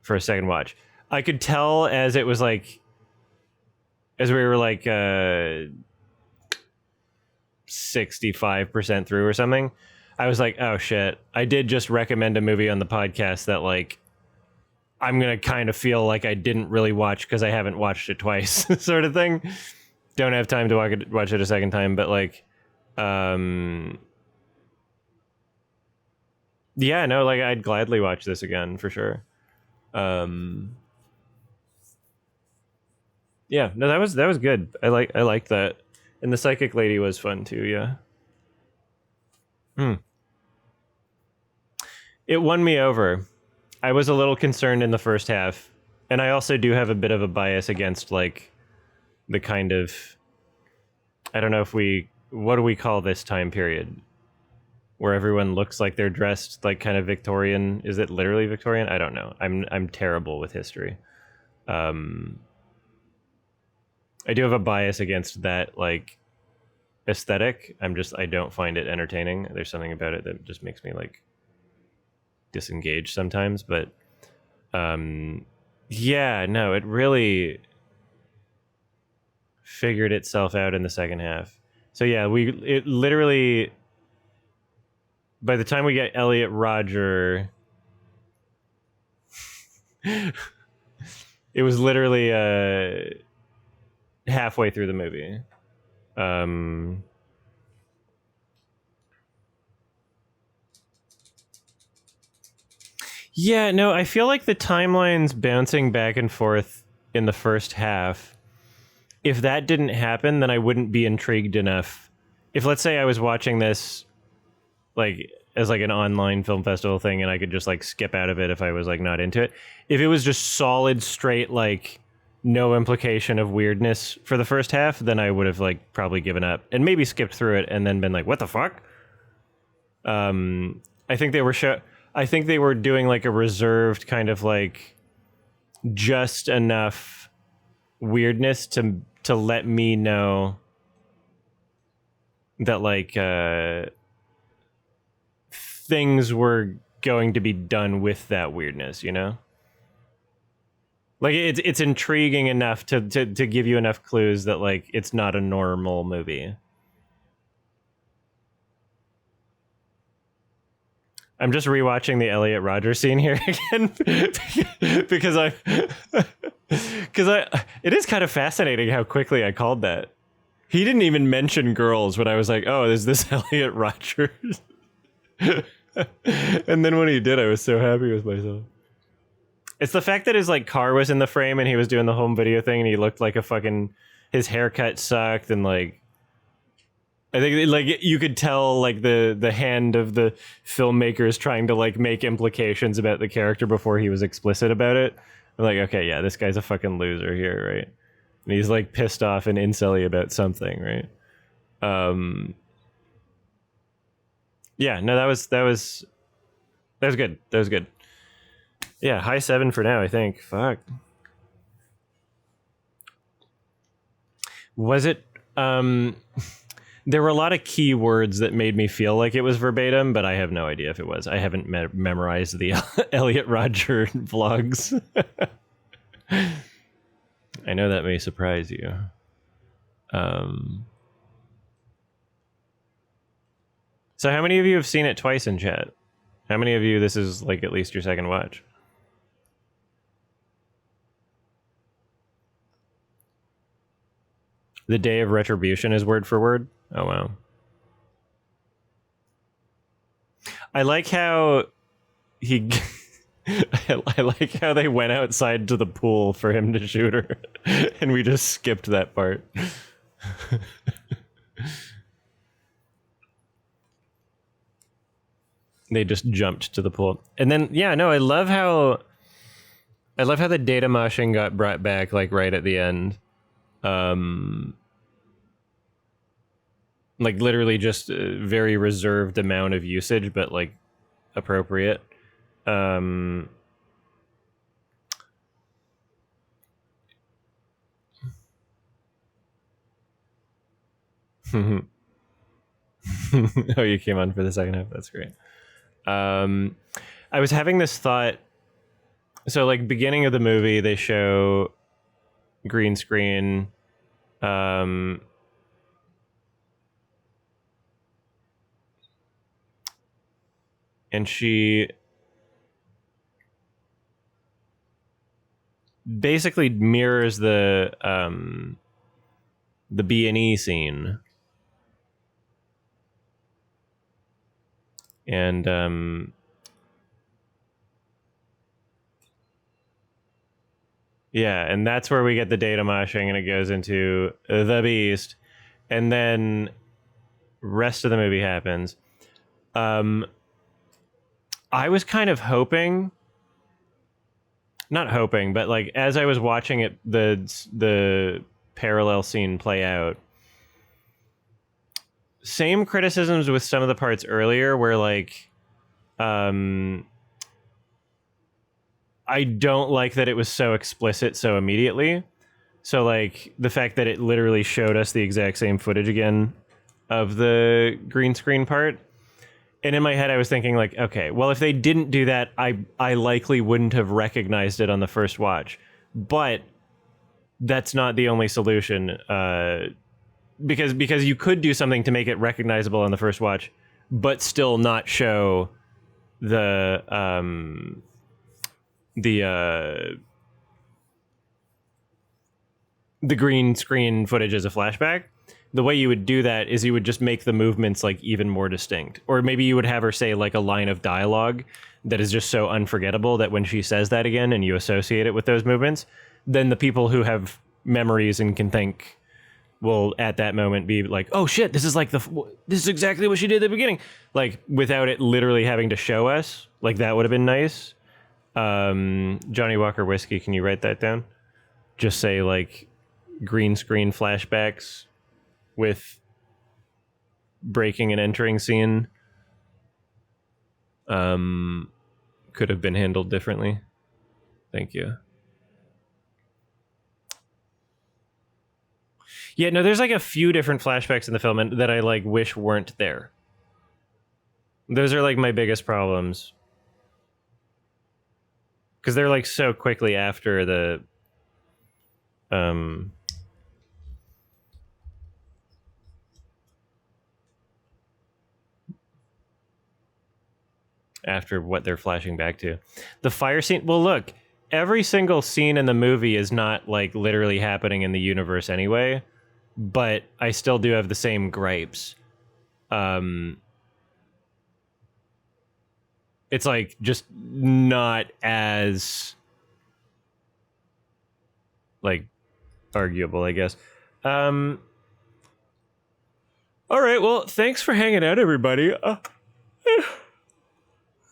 Speaker 1: for a second watch. I could tell as it was like, as we were like 65% through or something, I was like, oh shit, I did just recommend a movie on the podcast that like I'm gonna kind of feel like I didn't really watch because I haven't watched it twice sort of thing. Don't have time to watch it a second time, but like yeah, no, like I'd gladly watch this again for sure. Yeah, no, that was good. I liked that. And the psychic lady was fun too, yeah. It won me over. I was a little concerned in the first half. And I also do have a bit of a bias against like the kind of, I don't know what do we call this time period? Where everyone looks like they're dressed like kind of Victorian. Is it literally Victorian? I don't know. I'm terrible with history. I do have a bias against that like aesthetic. I don't find it entertaining. There's something about it that just makes me like disengaged sometimes. But yeah, no, it really figured itself out in the second half. So yeah, it literally, by the time we get Elliot Rodger, it was literally halfway through the movie. Yeah, no, I feel like the timeline's bouncing back and forth in the first half. If that didn't happen, then I wouldn't be intrigued enough. If, let's say, I was watching this like as like an online film festival thing and I could just like skip out of it if I was like not into it. If it was just solid, straight, like no implication of weirdness for the first half, then I would have like probably given up and maybe skipped through it and then been like, what the fuck? I think they were doing like a reserved kind of like just enough weirdness to let me know that like things were going to be done with that weirdness, you know? Like it's intriguing enough to give you enough clues that like it's not a normal movie. I'm just rewatching the Elliot Rodger scene here again because it is kind of fascinating how quickly I called that. He didn't even mention girls when I was like, oh, is this Elliot Rodgers? And then when he did, I was so happy with myself. It's the fact that his like car was in the frame and he was doing the home video thing and he looked like a fucking, his haircut sucked and like, I think like you could tell like the hand of the filmmakers trying to like make implications about the character before he was explicit about it. I'm like, okay, yeah, this guy's a fucking loser here, right? And he's like pissed off and incelly about something, right? Yeah, no, that was good. That was good. Yeah, high 7 for now, I think. Fuck. Was it there were a lot of key words that made me feel like it was verbatim, but I have no idea if it was. I haven't memorized the Elliot Rodger vlogs. I know that may surprise you. So how many of you have seen it twice in chat? How many of you this is like at least your second watch? The Day of Retribution is word for word? Oh, wow. I like how he... I like how they went outside to the pool for him to shoot her. And we just skipped that part. They just jumped to the pool. And then, yeah, no, I love how the data moshing got brought back, like, right at the end. Like literally just a very reserved amount of usage, but like appropriate. Oh, you came on for the second half. That's great. I was having this thought. So like beginning of the movie, they show green screen. And she basically mirrors the B&E scene. And yeah, and that's where we get the data moshing and it goes into the beast. And then rest of the movie happens. I was kind of hoping, not hoping, but like as I was watching it, the parallel scene play out, same criticisms with some of the parts earlier where like, I don't like that it was so explicit so immediately. So like the fact that it literally showed us the exact same footage again of the green screen part. And in my head, I was thinking like, okay, well, if they didn't do that, I likely wouldn't have recognized it on the first watch. But that's not the only solution, because you could do something to make it recognizable on the first watch, but still not show the green screen footage as a flashback. The way you would do that is you would just make the movements like even more distinct. Or maybe you would have her say like a line of dialogue that is just so unforgettable that when she says that again and you associate it with those movements, then the people who have memories and can think will at that moment be like, oh shit, this is exactly what she did at the beginning. Like without it literally having to show us, like that would have been nice. Johnny Walker Whiskey, can you write that down? Just say like green screen flashbacks with breaking and entering scene could have been handled differently. Thank you. Yeah, no, there's like a few different flashbacks in the film that I like wish weren't there. Those are like my biggest problems. Because they're like so quickly after the after what they're flashing back to. The fire scene, well look, every single scene in the movie is not like literally happening in the universe anyway. but I still do have the same gripes. It's like just not as like arguable, I guess. All right, well, thanks for hanging out, everybody.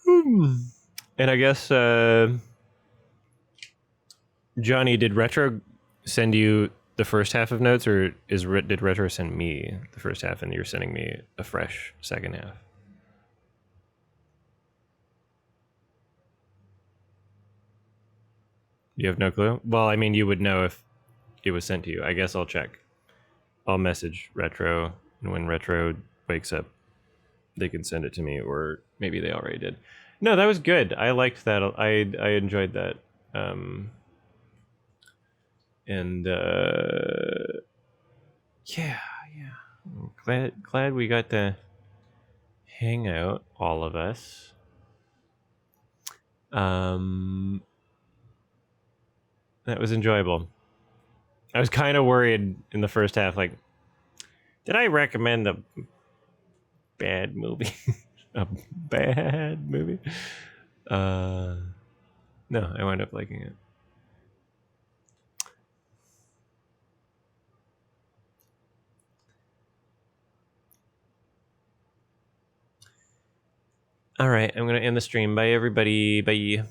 Speaker 1: And I guess Johnny, did Retro send you the first half of notes, or did Retro send me the first half and you're sending me a fresh second half? You have no clue? Well, I mean, you would know if it was sent to you. I guess I'll check. I'll message Retro, and when Retro wakes up, they can send it to me, or maybe they already did. No, that was good. I liked that. I enjoyed that. And yeah. I'm glad we got to hang out, all of us. That was enjoyable. I was kind of worried in the first half, like, did I recommend a bad movie? A bad movie? No, I wound up liking it. All right, I'm going to end the stream. Bye, everybody. Bye.